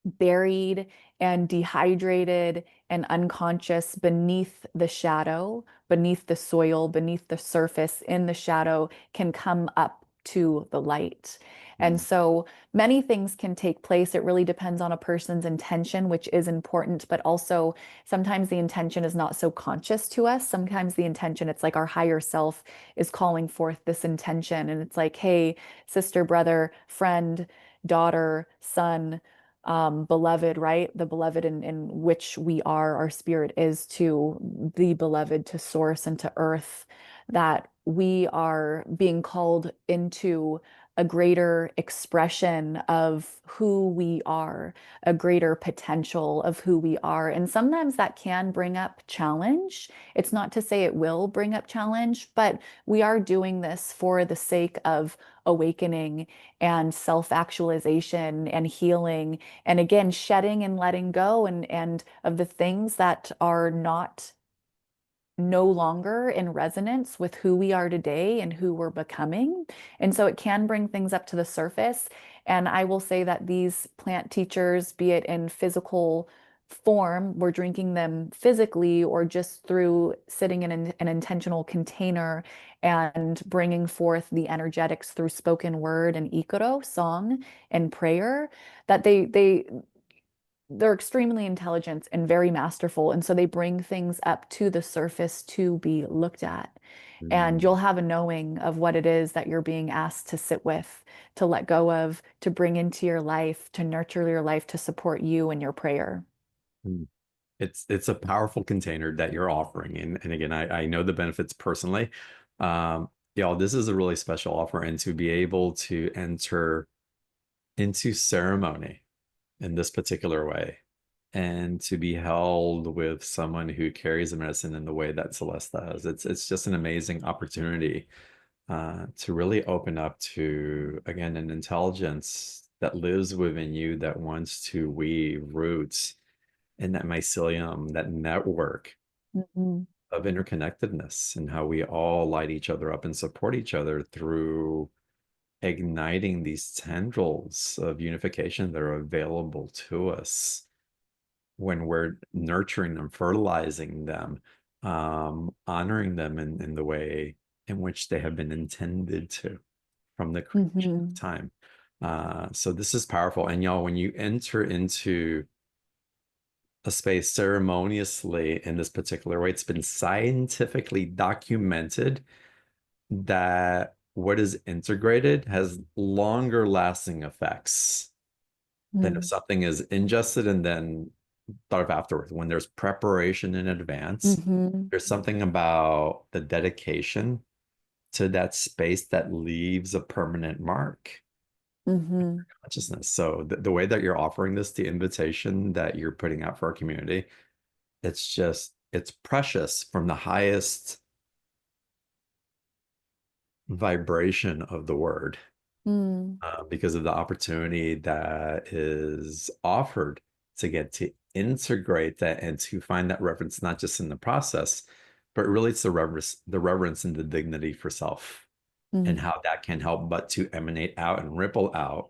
buried and dehydrated and unconscious beneath the shadow, beneath the soil, beneath the surface, in the shadow, can come up to the light. And Mm. so many things can take place. It really depends on a person's intention, which is important, but also sometimes the intention is not so conscious to us. Sometimes the intention, it's like our higher self is calling forth this intention. And it's like, hey, sister, brother, friend, daughter, son, beloved, right? The beloved in which we are, our spirit is to the beloved, to source and to earth, that we are being called into a greater expression of who we are, a greater potential of who we are. And sometimes that can bring up challenge. It's not to say it will bring up challenge, but we are doing this for the sake of awakening and self-actualization and healing, and again shedding and letting go and of the things that are not no longer in resonance with who we are today and who we're becoming. And so it can bring things up to the surface. And I will say that these plant teachers, be it in physical form, we're drinking them physically or just through sitting in an intentional container and bringing forth the energetics through spoken word and Icaro, song and prayer, that they're extremely intelligent and very masterful. And so they bring things up to the surface to be looked at. And Mm. you'll have a knowing of what it is that you're being asked to sit with, to let go of, to bring into your life, to nurture your life, to support you in your prayer. Mm. It's a powerful container that you're offering. And again, I know the benefits personally. Y'all, this is a really special offer, and to be able to enter into ceremony in this particular way and to be held with someone who carries the medicine in the way that Celeste does. It's just an amazing opportunity to really open up to, again, an intelligence that lives within you that wants to weave roots in that mycelium, that network Mhm. of interconnectedness, and how we all light each other up and support each other through igniting these tendrils of unification that are available to us when we're nurturing them, fertilizing them, honoring them in the way in which they have been intended to from the creation of Mhm. time. So this is powerful. And y'all, when you enter into a space ceremoniously in this particular way, it's been scientifically documented that what is integrated has longer lasting effects than if Mhm. something is ingested and then thought of afterwards. When there's preparation in advance, Mhm. there's something about the dedication to that space that leaves a permanent mark Mhm. in consciousness. So the way that you're offering this, the invitation that you're putting out for our community, it's precious from the highest vibration of the word, Mhm. because of the opportunity that is offered to get to integrate that and to find that reverence, not just in the process, but really it's the reverence and the dignity for self, and Mhm. how that can help but to emanate out and ripple out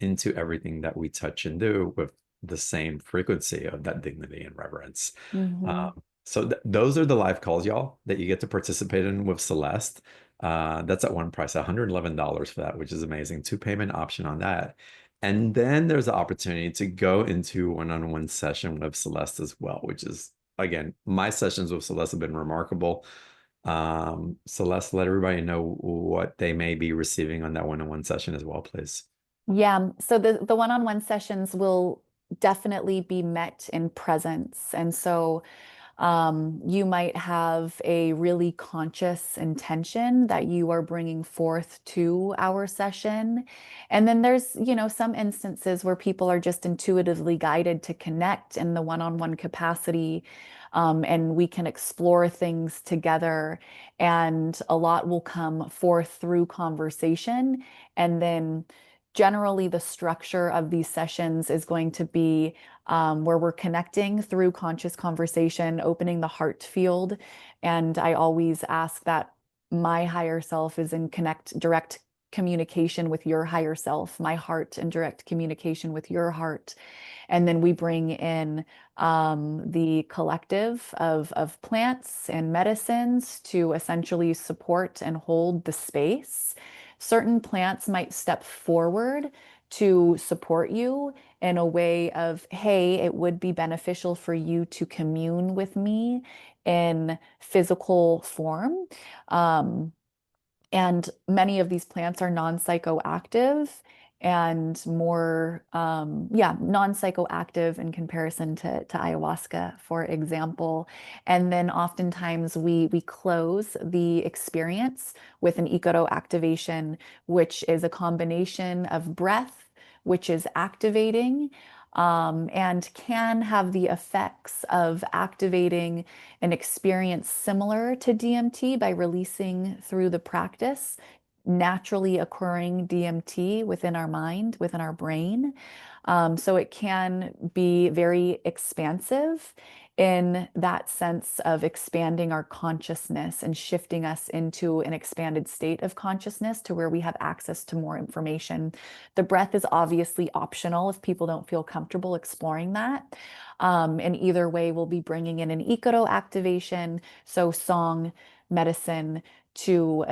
into everything that we touch and do with the same frequency of that dignity and reverence. Mhm. So those are the live calls, y'all, that you get to participate in with Celeste. That's at one price, $111 for that, which is amazing. Two payment option on that. And then there's the opportunity to go into one-on-one session with Celeste as well, which is, again, my sessions with Celeste have been remarkable. Celeste, let everybody know what they may be receiving on that one-on-one session as well, please. Yeah, so the one-on-one sessions will definitely be met in presence. And so you might have a really conscious intention that you are bringing forth to our session. And then there's, some instances where people are just intuitively guided to connect in the one-on-one capacity. And we can explore things together, and a lot will come forth through conversation. And then generally the structure of these sessions is going to be where we're connecting through conscious conversation, opening the heart field. And I always ask that my higher self is in direct communication with your higher self, my heart in direct communication with your heart. And then we bring in the collective of plants and medicines to essentially support and hold the space. Certain plants might step forward to support you in a way of, hey, it would be beneficial for you to commune with me in physical form. Um, and many of these plants are non-psychoactive and more, yeah, non-psychoactive in comparison to ayahuasca, for example. And then oftentimes we close the experience with an Icaro activation, which is a combination of breath, which is activating, and can have the effects of activating an experience similar to DMT by releasing through the practice naturally occurring DMT within our mind, within our brain. So it can be very expansive in that sense of expanding our consciousness and shifting us into an expanded state of consciousness to where we have access to more information. The breath is obviously optional if people don't feel comfortable exploring that. And either way, we'll be bringing in an Icaro activation, so song, medicine, to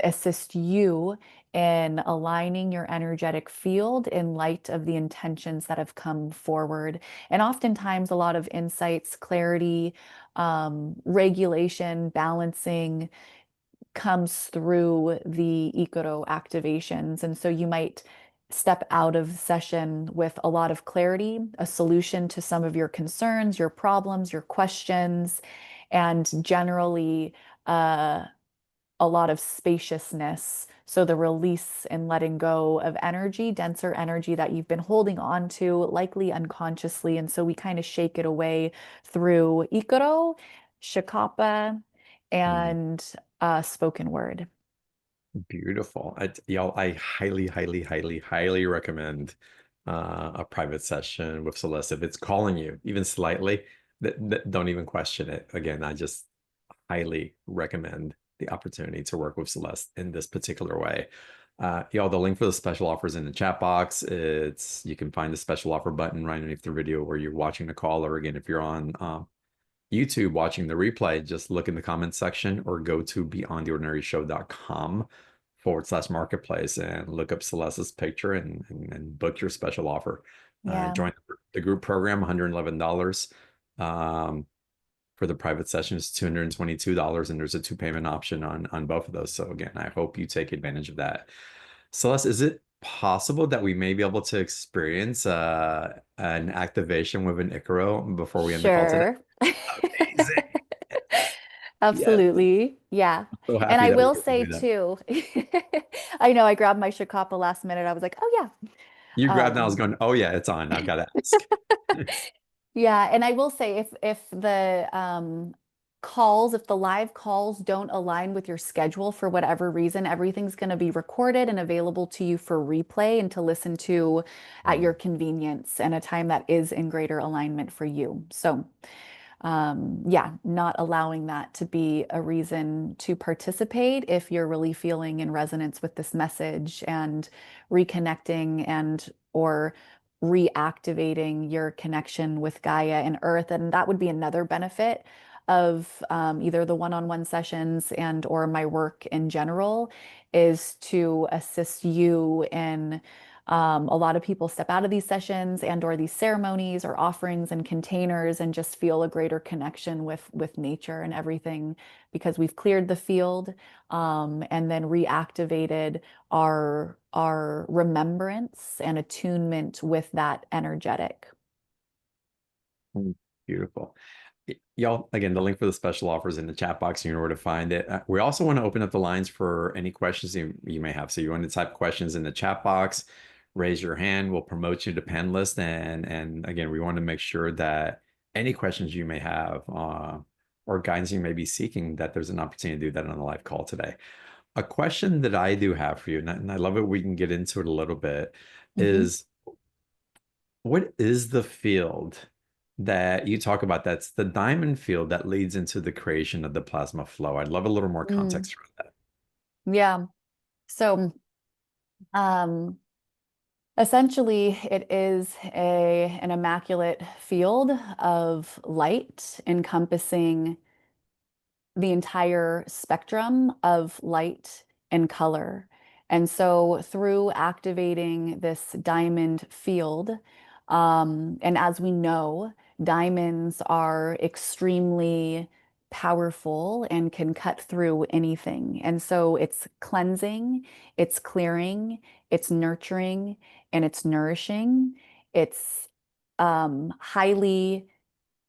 assist you in aligning your energetic field in light of the intentions that have come forward. And oftentimes, a lot of insights, clarity, regulation, balancing comes through the Icaro activations. And so you might step out of session with a lot of clarity, a solution to some of your concerns, your problems, your questions, and generally a lot of spaciousness. So the release and letting go of energy, denser energy that you've been holding on to, likely unconsciously. And so we kind of shake it away through Icaro, Shikapa, Mm, and spoken word. beautiful. Y'all, I highly, highly, highly, highly recommend a private session with Celeste. If it's calling you even slightly, don't even question it. Again, I just highly recommend the opportunity to work with Celeste in this particular way. Y'all, the link for the special offer is in the chat box. You can find the special offer button right underneath the video where you're watching the call, or again, if you're on YouTube watching the replay, just look in the comments section or go to beyondtheordinaryshow.com/marketplace and look up Celeste's picture and book your special offer. Yeah. Join the group program, $111. For the private session is $222, and there's a two-payment option on both of those. So again, I hope you take advantage of that. Celeste, is it possible that we may be able to experience an activation with an Icaro before we end the call today? Sure. Amazing. Yes. Absolutely. Yeah. So And happy I that we're will able to say do that. too, I know I grabbed my Shakapa last minute. I was like, oh yeah. You grabbed and I was Um, going, oh yeah, it's on. I've got to ask. yeah, and I will say if the calls, if the live calls don't align with your schedule for whatever reason, everything's going to be recorded and available to you for replay and to listen to at your Mm, convenience and a time that is in greater alignment for you. So yeah, not allowing that to be a reason to participate if you're really feeling in resonance with this message and reconnecting and or reactivating your connection with Gaia and Earth. And that would be another benefit of either the one-on-one sessions and or my work in general is to assist you in a lot of people step out of these sessions and or these ceremonies or offerings and containers and just feel a greater connection with nature and everything because we've cleared the field and then reactivated our remembrance and attunement with that energetic. mm, beautiful. Y'all, again, the link for the special offer is in the chat box. You know where to find it. We also want to open up the lines for any questions you may have. So you want to type questions in the chat box, raise your hand. We'll promote you to panelist. And again, we want to make sure that any questions you may have or guidance you may be seeking, that there's an opportunity to do that on the live call today. A question that I do have for you, and I love it, we can get into it a little bit, Hmm. is what is the field that you talk about that's the diamond field that leads into the creation of the plasma flow? I'd love a little more Mm, context around that. yeah. So, um, essentially, it is an immaculate field of light encompassing the entire spectrum of light and color. And so, through activating this diamond field, and as we know, diamonds are extremely powerful and can cut through anything. And so, it's cleansing, it's clearing, it's nurturing, and it's nourishing. It's highly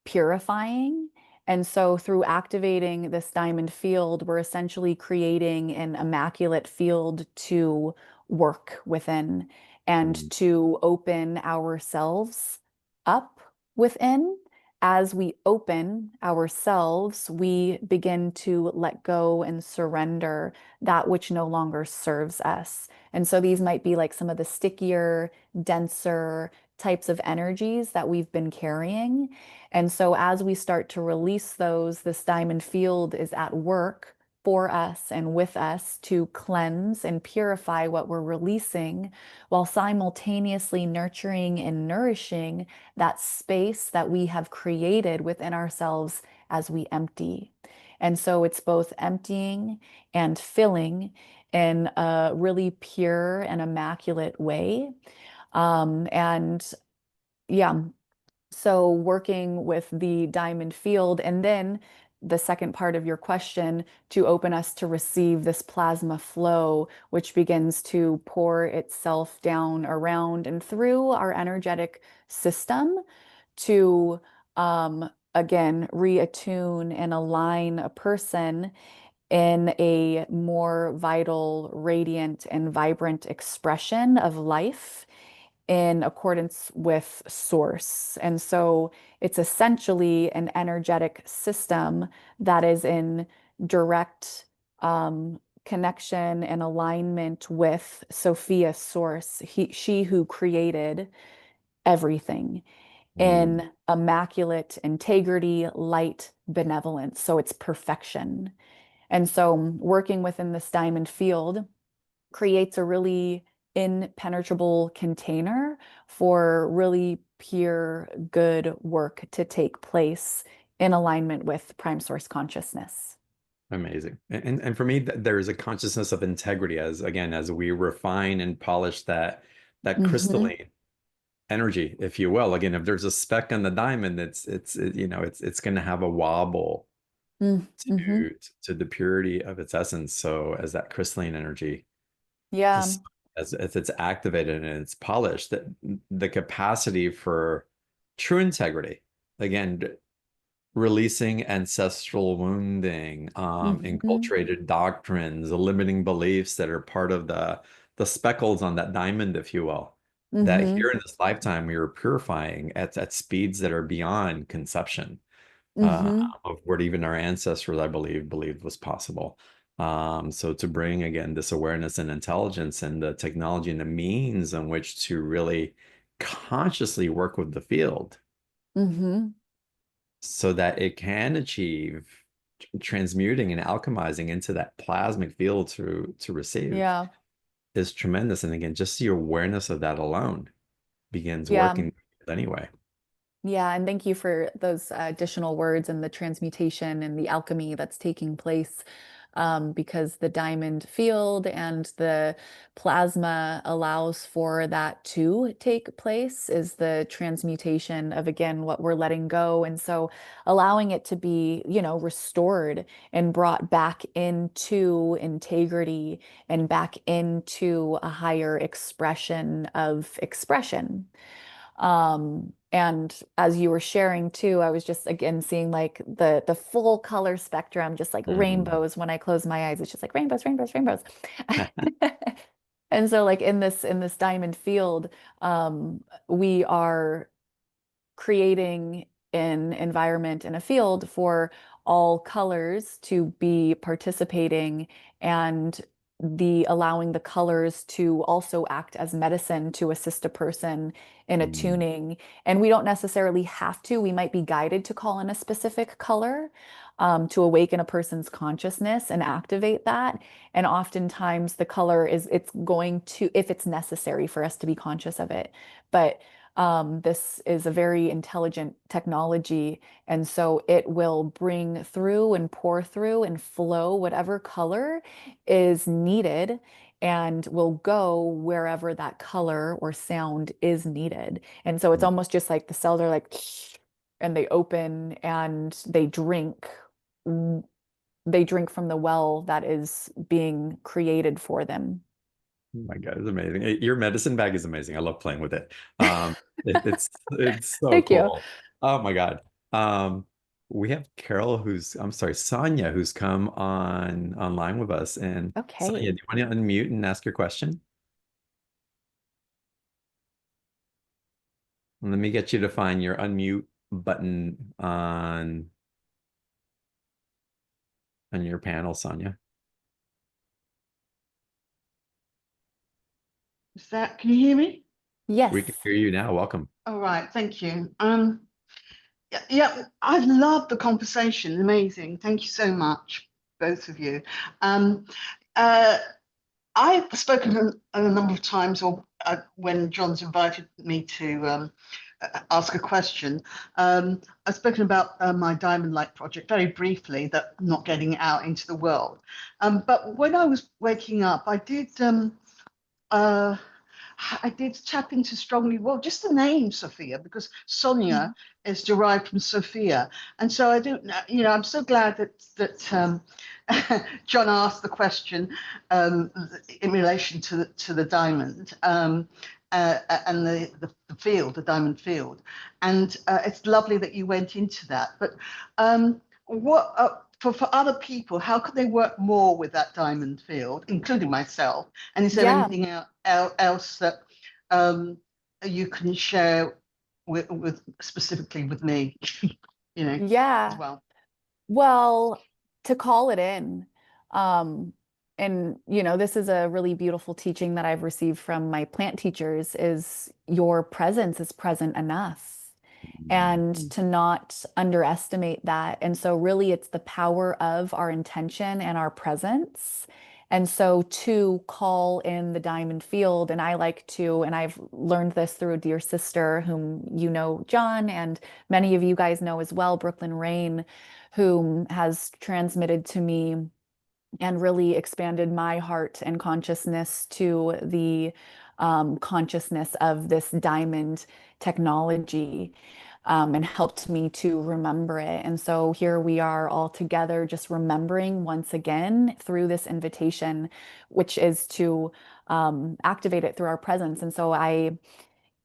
purifying. And so, through activating this diamond field, we're essentially creating an immaculate field to work within and Mm, to open ourselves up within. As we open ourselves, we begin to let go and surrender that which no longer serves us. And so, these might be like some of the stickier, denser types of energies that we've been carrying. And so, as we start to release those, this diamond field is at work for us and with us to cleanse and purify what we're releasing while simultaneously nurturing and nourishing that space that we have created within ourselves as we empty. And so, it's both emptying and filling in a really pure and immaculate way. And yeah, so working with the diamond field, and then the second part of your question to open us to receive this plasma flow, which begins to pour itself down around and through our energetic system to, again, reattune and align a person in a more vital, radiant, and vibrant expression of life in accordance with source. And so it's essentially an energetic system that is in direct connection and alignment with Sophia source, she who created everything mm, in immaculate integrity, light, benevolence. So it's perfection. And so working within this diamond field creates a really impenetrable container for really pure, good work to take place in alignment with prime source consciousness. amazing. And for me, there is a consciousness of integrity as again as we refine and polish that Hmm. crystalline energy, if you will. Again, if there's a speck on the diamond, it's going to have a wobble Mm-hmm. to the purity of its essence. So as that crystalline energy Yeah. is as it's activated and it's polished, that the capacity for true integrity, again, releasing ancestral wounding, Hmm. enculturated doctrines, limiting beliefs that are part of the speckles on that diamond, if you will, that Hmm. here in this lifetime we are purifying at speeds that are beyond conception Hmm. of what even our ancestors, I believed was possible. So to bring again this awareness and intelligence and the technology and the means in which to really consciously work with the field Hmm. so that it can achieve transmuting and alchemizing into that plasmic field to receive Yeah. is tremendous. And again, just the awareness of that alone begins Yeah. working anyway. Yeah, and thank you for those additional words and the transmutation and the alchemy that's taking place, because the diamond field and the plasma allows for that to take place, is the transmutation of, again, what we're letting go. And so allowing it to be, restored and brought back into integrity and back into a higher expression of expression. And as you were sharing too, I was just again seeing like the full color spectrum, just like Mhm. rainbows when I close my eyes. It's just like rainbows, rainbows, rainbows. And so like in this diamond field, we are creating an environment and a field for all colors to be participating and the allowing the colors to also act as medicine to assist a person in Mm, attuning. And we don't necessarily have to. We might be guided to call in a specific color to awaken a person's consciousness and activate that. And oftentimes the color is, it's going to, if it's necessary for us to be conscious of it. But this is a very intelligent technology. And so it will bring through and pour through and flow whatever color is needed and will go wherever that color or sound is needed. And so it's mm. almost just like the cells are like, and they open and they drink from the well that is being created for them. Oh my God, it's amazing. Your medicine bag is amazing. I love playing with it. It's so Thank you. cool. Oh my God. We have Carol I'm sorry, Sonia, who's come online with us. And Sonia, Okay. do you want to unmute and ask your question? Let me get you to find your unmute button on your panel, Sonia. Is that, can you hear me? We can Yes. hear you now. Welcome. All right, thank you. Yeah, I love the conversation. Amazing. Thank you so much, both of you. Um, uh, I've spoken a number of times, or when John's invited me to ask a question. I've spoken about my Diamond Light project very briefly, that not getting it out into the world. But when I was waking up, uh, I did tap into strongly, well, just the name Sophia, because Sonia is derived from Sophia. And so I don't know, I'm so glad that John asked the question in relation to the diamond and the field, the diamond field. And it's lovely that you went into that. But what for other people, how could they work more with that diamond field, including myself? And is there Yeah. anything else that you can share with specifically with me, as Yeah. well? Well, to call it in. Um, and this is a really beautiful teaching that I've received from my plant teachers is your presence is present enough. And Mm. to not underestimate that. And so really it's the power of our intention and our presence. And so to call in the diamond field, and I like to, and I've learned this through a dear sister whom you know, John, and many of you guys know as well, Brooklyn Rain, whom has transmitted to me and really expanded my heart and consciousness to the consciousness of this diamond technology and helped me to remember it. And so here we are all together, just remembering once again through this invitation, which is to activate it through our presence. And so I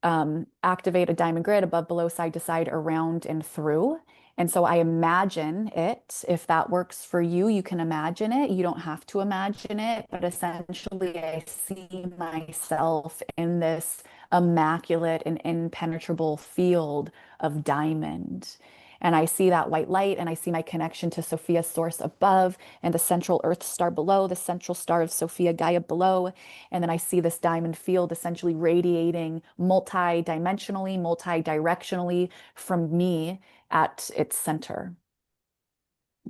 activate a diamond grid above, below, side to side, around, and through. And so I imagine it. If that works for you, you can imagine it. You don't have to imagine it, but essentially, I see myself in this immaculate and impenetrable field of diamond. And I see that white light, and I see my connection to Sophia's source above, and the central Earth star below, the central star of Sophia Gaia below. And then I see this diamond field essentially radiating multi-dimensionally, multi-directionally from me at its center.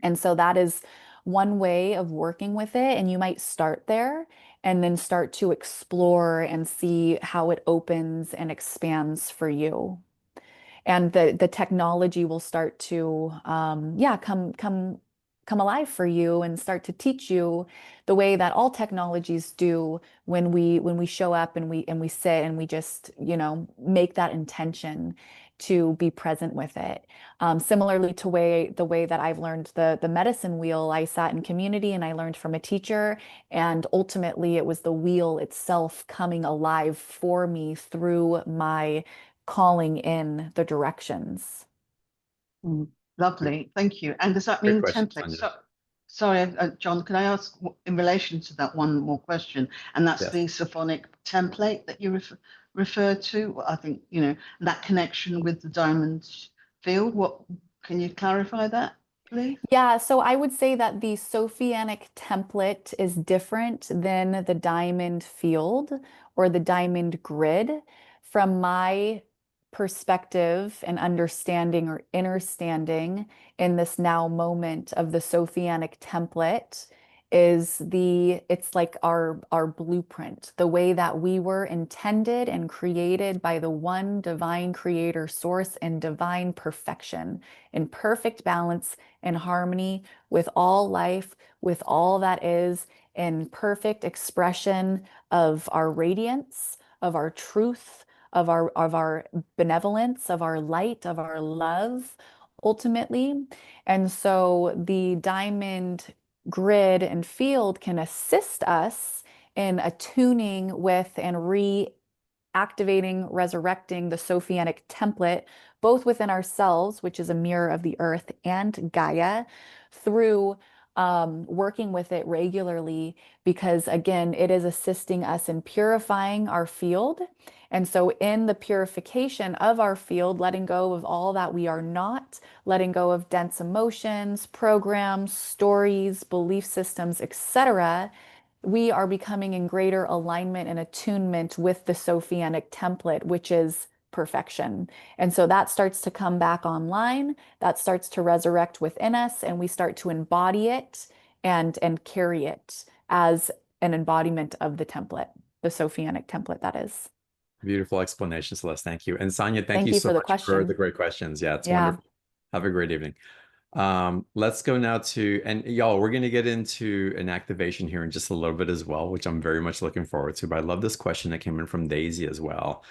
And so that is one way of working with it. And you might start there and then start to explore and see how it opens and expands for you. And the technology will start to yeah, come alive for you and start to teach you the way that all technologies do when we show up and we sit and we just make that intention to be present with it. Similarly to the way that I've learned the medicine wheel, I sat in community and I learned from a teacher, and ultimately it was the wheel itself coming alive for me through my calling in the directions. Mm. Lovely, thank you. And does that Great mean question, templates? Sonia. So, sorry, John, can I ask in relation to that one more question? And that's Yes. the symphonic template that you refer to. I think, that connection with the diamond field. What can you clarify that? Yeah, so I would say that the Sophianic template is different than the diamond field or the diamond grid. From my perspective and understanding or understanding in this now moment of the Sophianic template is it's like our blueprint, the way that we were intended and created by the one divine creator source in divine perfection, in perfect balance and harmony with all life, with all that is, in perfect expression of our radiance, of our truth, of our benevolence, of our light, of our love, ultimately. And so the diamond grid and field can assist us in attuning with and reactivating, resurrecting the Sophianic template, both within ourselves, which is a mirror of the earth, and Gaia, through working with it regularly, because again, it is assisting us in purifying our field. And so, in the purification of our field, letting go of all that we are not, letting go of dense emotions, programs, stories, belief systems, etc., we are becoming in greater alignment and attunement with the Sophianic template, which is perfection. And so that starts to come back online, that starts to resurrect within us, and we start to embody it and carry it as an embodiment of the template, the Sophianic template, that is. Beautiful explanation, Celeste. Thank you. And Sonia, thank Thank you you so for the much for the question. great questions. Yeah, it's Yeah. wonderful. Have a great evening. Let's go now to, and y'all, we're going to get into an activation here in just a little bit as well, which I'm very much looking forward to. But I love this question that came in from Daisy as well.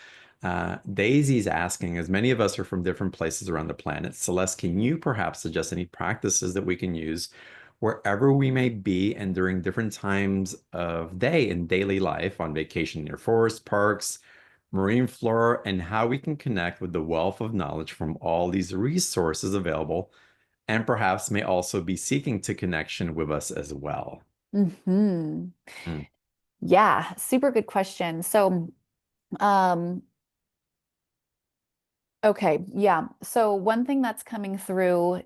Daisy's asking, as many of us are from different places around the planet, Celeste, can you perhaps suggest any practices that we can use wherever we may be and during different times of day in daily life, on vacation near forest parks, marine flora, and how we can connect with the wealth of knowledge from all these resources available, and perhaps may also be seeking to connection with us as well? Hmm. Mm. Yeah, super good question. So, um, okay, yeah. So one thing that's coming through,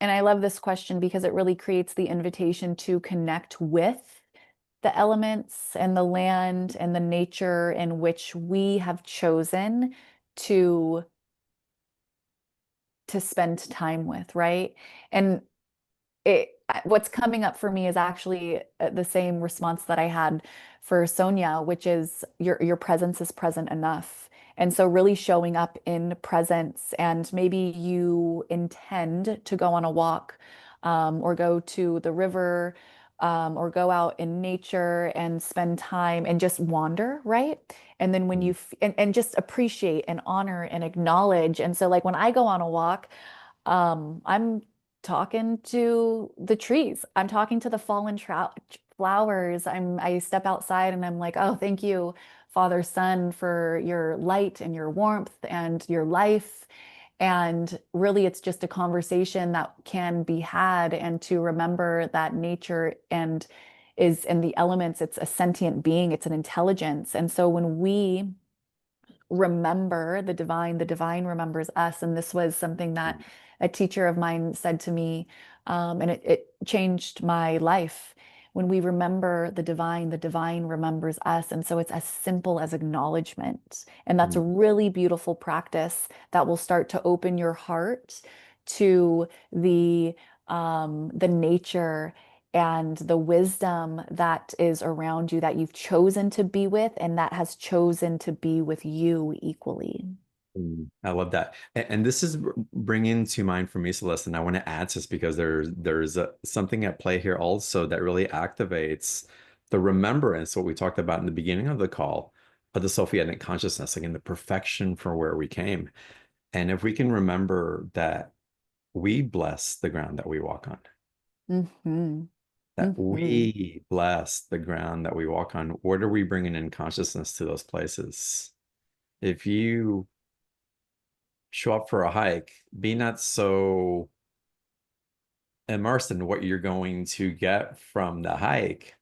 and I love this question because it really creates the invitation to connect with the elements and the land and the nature in which we have chosen to spend time with, right? And what's coming up for me is actually the same response that I had for Sonia, which is your presence is present enough. And so really showing up in presence, and maybe you intend to go on a walk, or go to the river, or go out in nature and spend time and just wander, right? And then when Mm. and just appreciate and honor and acknowledge. And so like when I go on a walk, I'm talking to the trees. I'm talking to the fallen flowers. I step outside and I'm like, oh, thank you, Father, Son, for your light and your warmth and your life. And really, it's just a conversation that can be had, and to remember that nature and is in the elements, it's a sentient being, it's an intelligence. And so when we remember the divine remembers us. And this was something that a teacher of mine said to me, and it changed my life. When we remember the divine remembers us. And so it's as simple as acknowledgement. And that's a Mm. really beautiful practice that will start to open your heart to the nature and the wisdom that is around you, that you've chosen to be with and that has chosen to be with you equally. I love that. And this is bringing to mind for me, Celeste, and I want to add to this because there's something at play here also that really activates the remembrance, what we talked about in the beginning of the call, of the Sophianic consciousness, again, the perfection from where we came. And if we can remember that we bless the ground that we walk on, Hmm. that Hmm. we bless the ground that we walk on, what are we bringing in consciousness to those places? If you show up for a hike, be not so immersed in what you're going to get from the hike,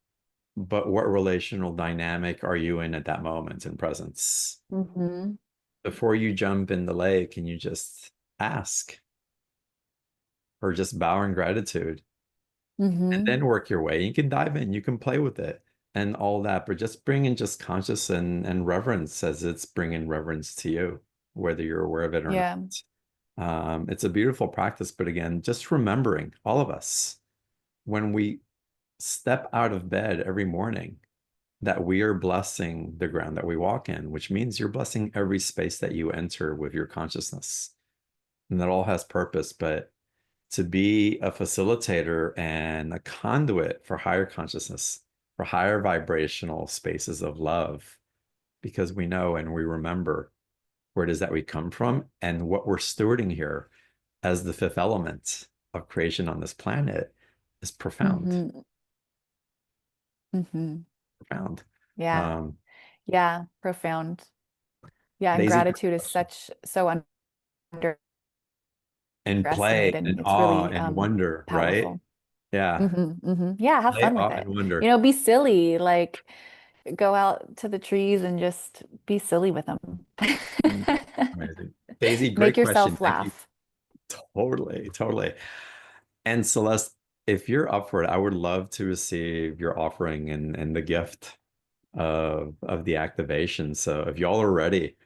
but what relational dynamic are you in at that moment in presence? Hmm. Before you jump in the lake, and you just ask, or just bow in gratitude, and Mm-hmm. then work your way. You can dive in, you can play with it and all that, but just bring in just conscious and reverence as it's bringing reverence to you, whether you're aware of it or Yeah. not. It's a beautiful practice, but again, just remembering, all of us, when we step out of bed every morning, that we are blessing the ground that we walk in, which means you're blessing every space that you enter with your consciousness. And that all has purpose, but to be a facilitator and a conduit for higher consciousness, for higher vibrational spaces of love, because we know and we remember where it is that we come from and what we're stewarding here as the fifth element of creation on this planet is profound, Mm-hmm. Mm-hmm. profound. Yeah. Um, Yeah. Profound. Yeah. And Daisy, great gratitude is question. so And play underestimated, and and it's awe really and wonder, right? powerful. Yeah. Mm-hmm. Mm-hmm. Yeah. Have Play, fun with awe, it. and wonder. Be silly. Like, go out to the trees and just be silly with them. Mm, amazing. Daisy, Make great question. yourself Thank you. laugh. Totally, totally. And Celeste, if you're up for it, I would love to receive your offering and the gift of the activation. So if y'all are ready,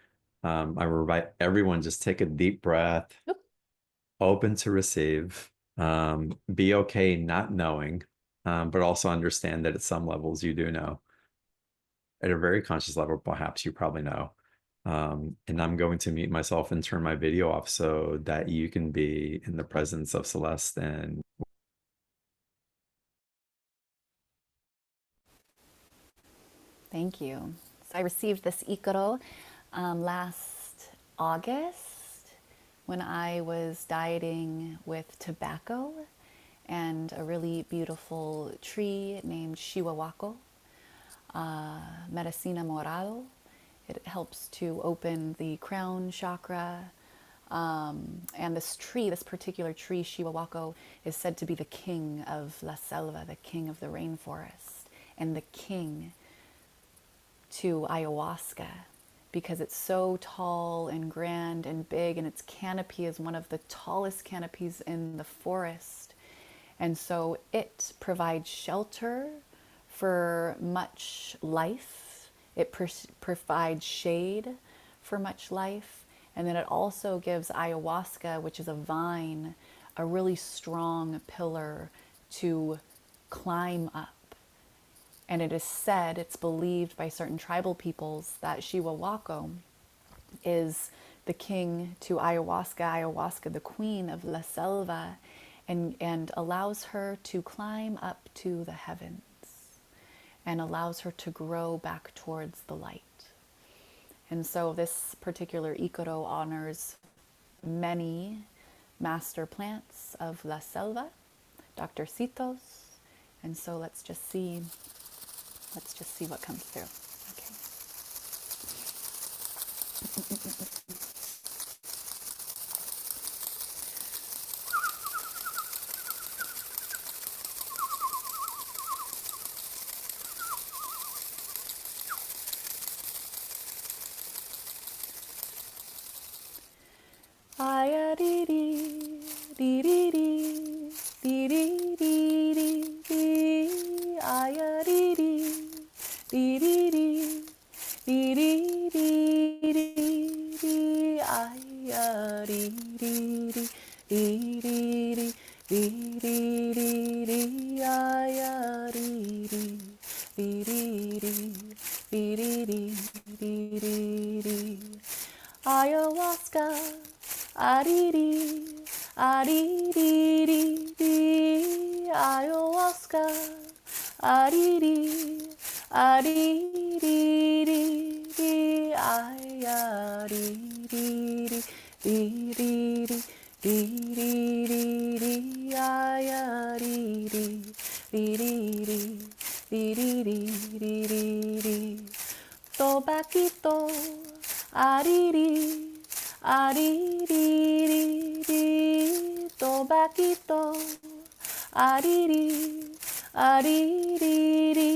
I will invite everyone just take a deep breath, Oop. open to receive, be okay not knowing, but also understand that at some levels you do know. At a very conscious level, perhaps you probably know. And I'm going to mute myself and turn my video off so that you can be in the presence of Celeste. And Thank you. So I received this Icaro last August when I was dieting with tobacco and a really beautiful tree named Chihuahua, Medicina Morado. It helps to open the crown chakra. And this tree, this particular tree, Chihuahua, is said to be the king of La Selva, the king of the rainforest, and the king to ayahuasca because it's so tall and grand and big, and its canopy is one of the tallest canopies in the forest. And so it provides shelter for much life. It provides shade for much life. And then it also gives ayahuasca, which is a vine, a really strong pillar to climb up. And it is said, it's believed by certain tribal peoples that Chihuahua is the king to ayahuasca, ayahuasca the queen of La Selva, and allows her to climb up to the heavens and allows her to grow back towards the light. And so this particular Icaro honors many master plants of La Selva, Dr. Citos, and so let's just see what comes through. Okay. Aya dee dee dee dee dee dee dee dee dee. Aya dee dee dee dee dee dee dee dee dee dee. Aya dee dee dee dee dee dee dee dee dee dee. Aya dee dee dee dee dee dee dee dee dee dee. Ayahuasca, ariri, ariri, ayahuasca, ariri, ariri, ayariri, diriri, diriri, ayariri, diriri, diriri, diriri. Tobaquito, ariri, aririri, tobaquito, ariri, aririri,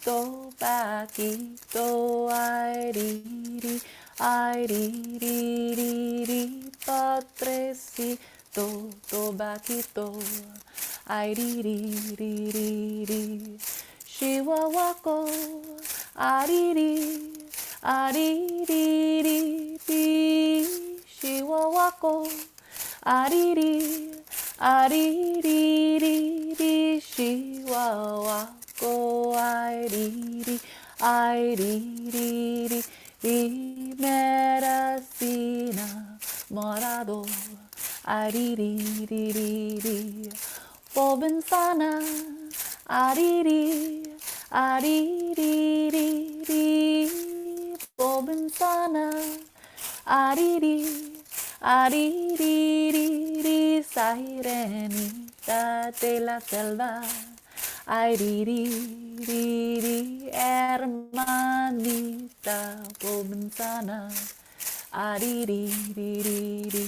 tobaquito, ariri, aririri, potrecito, bakito. Ai ri ri ri ri ri. Shiwa wako. Ari ri. Ari ri ri ri. Shiwa wako. Ari ri. Ari ri ri ri. Shiwa wako. Ai ri ri. Ai ri ri ri. Ri medicina morado. Ari ri ri ri ri. Pobensana. Ari ri. Ari ri ri ri. Pobensana. Ari ri. Ari ri ri ri. Sirenita de la selva. Ay ri ri ri ri, hermanita pobenzana. Ari ri ri ri ri.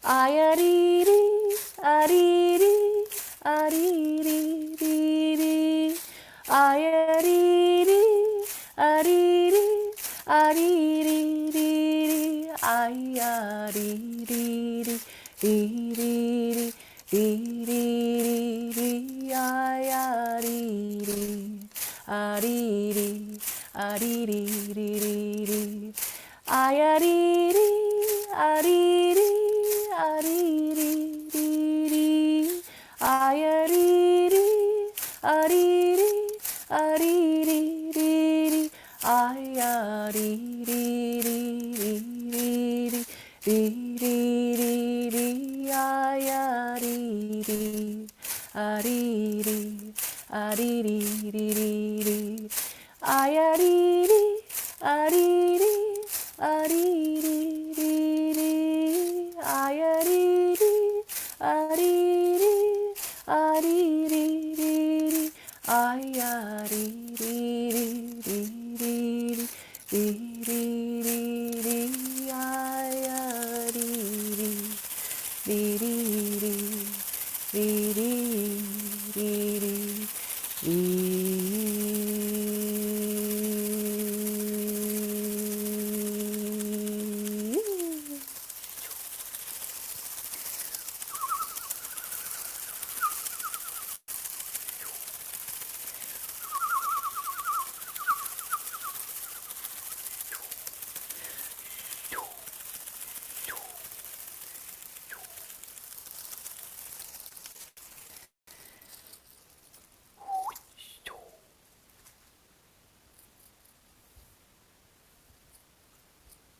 Ay ari ri, ari ri, ari ri ri ri. Ay ari ri, ari ri, ari ri ri ri. Ay ari ri ri ri ri ri. Ri ri ri ri, ay ari ri, ari ri, ari ri ri ri ri, ay ari ri, ari ri, ari ri ri ri, ay ari ri, ari ri, ari ri ri ri, ay ari ri ri ri ri ri. Ri ri ri ri, ay ari ri, ari ri, ari ri ri ri ri, ay ari ri, ari ri, ari ri ri ri, ay ari ri, ari ri, ari ri ri ri, ay ari ri ri ri ri ri ri ri ri, ay ari ri ri ri ri ri ri ri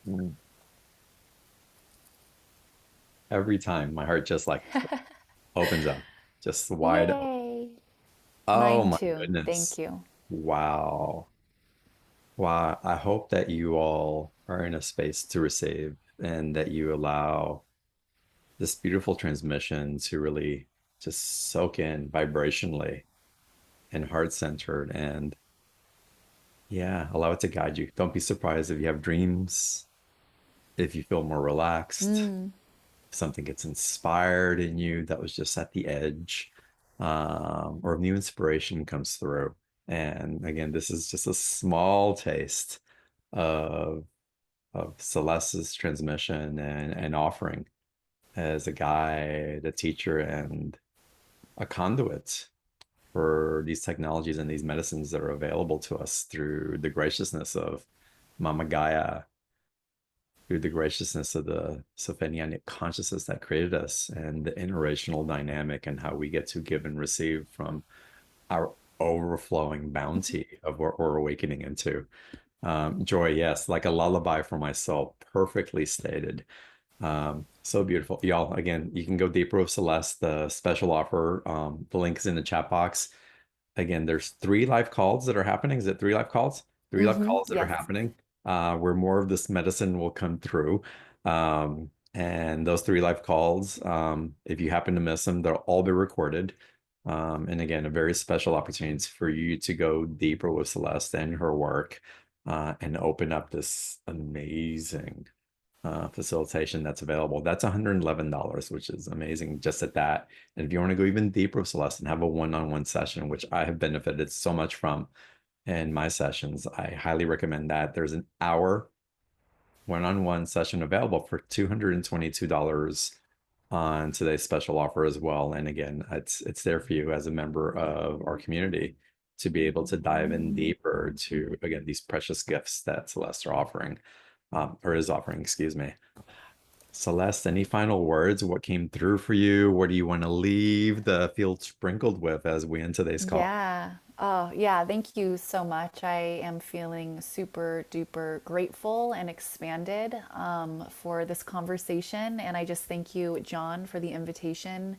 Mm. Every time my heart just like opens up, just wide open. Yay! Oh Mine my too. Thank goodness. you. Wow. Wow. I hope that you all are in a space to receive and that you allow this beautiful transmission to really just soak in vibrationally and heart centered. And yeah, allow it to guide you. Don't be surprised if you have dreams, if you feel more relaxed, Mm. if something gets inspired in you that was just at the edge, or if new inspiration comes through. And again, this is just a small taste of Celeste's transmission and offering as a guide, a teacher, and a conduit for these technologies and these medicines that are available to us through the graciousness of Mama Gaia, through the graciousness of the Sophia consciousness that created us, and the interracial dynamic and how we get to give and receive from our overflowing bounty of what we're awakening into. Joy, yes, like a lullaby for my soul, perfectly stated. So beautiful. Y'all, again, you can go deeper with Celeste, the special offer. The link is in the chat box. Again, there's 3 live calls that are happening. Is it 3 live calls? 3 live calls that are Yes. happening, where more of this medicine will come through. And those 3 live calls, if you happen to miss them, they'll all be recorded. And again, a very special opportunity for you to go deeper with Celeste and her work, and open up this amazing facilitation that's available. That's $111, which is amazing just at that. And if you want to go even deeper with Celeste and have a one-on-one session, which I have benefited so much from in my sessions, I highly recommend that. There's an hour one-on-one session available for $222 on today's special offer as well. And again, it's there for you as a member of our community to be able to dive in deeper to, again, these precious gifts that Celeste are offering, or is offering, excuse me. Celeste, any final words? What came through for you? What do you want to leave the field sprinkled with as we end today's call? Yeah. Oh, yeah. Thank you so much. I am feeling super duper grateful and expanded for this conversation. And I just thank you, John, for the invitation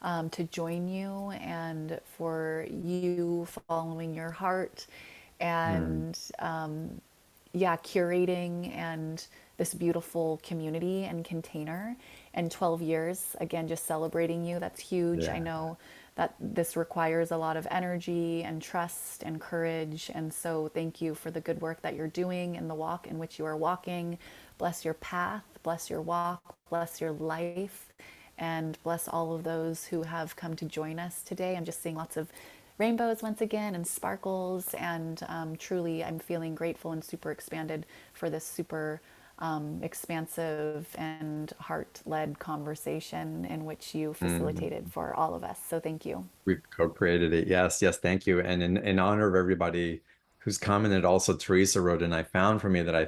to join you and for you following your heart Mm, and yeah, curating and this beautiful community and container. And 12 years, again, just celebrating you. That's huge. I yeah. know that this requires a lot of energy and trust and courage. And so thank you for the good work that you're doing in the walk in which you are walking. Bless your path, bless your walk, bless your life, and bless all of those who have come to join us today. I'm just seeing lots of rainbows once again and sparkles, and truly I'm feeling grateful and super expanded for this super expansive and heart-led conversation in which you facilitated Mm. for all of us. So thank you. We co-created it. Yes, yes, thank you. And in honor of everybody who's commented, also Teresa wrote, and I found for me that I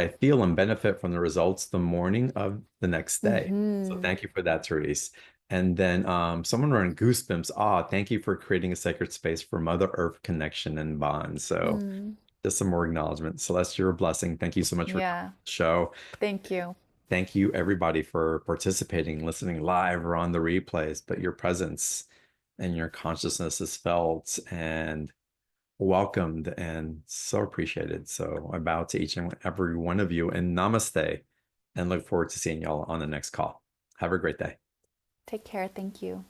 feel and benefit from the results the morning of the next day. So Mm-hmm. thank you for that, Therese. And then someone wrote in goosebumps. Thank you for creating a sacred space for Mother Earth connection and bond. So Mm. just some more acknowledgement. Celeste, you're a blessing. Thank you so much for coming Yeah, on the show. thank you. Thank you, everybody, for participating, listening live or on the replays. But your presence and your consciousness is felt and welcomed and so appreciated. So I bow to each and every one of you and namaste and look forward to seeing y'all on the next call. Have a great day. Take care. Thank you.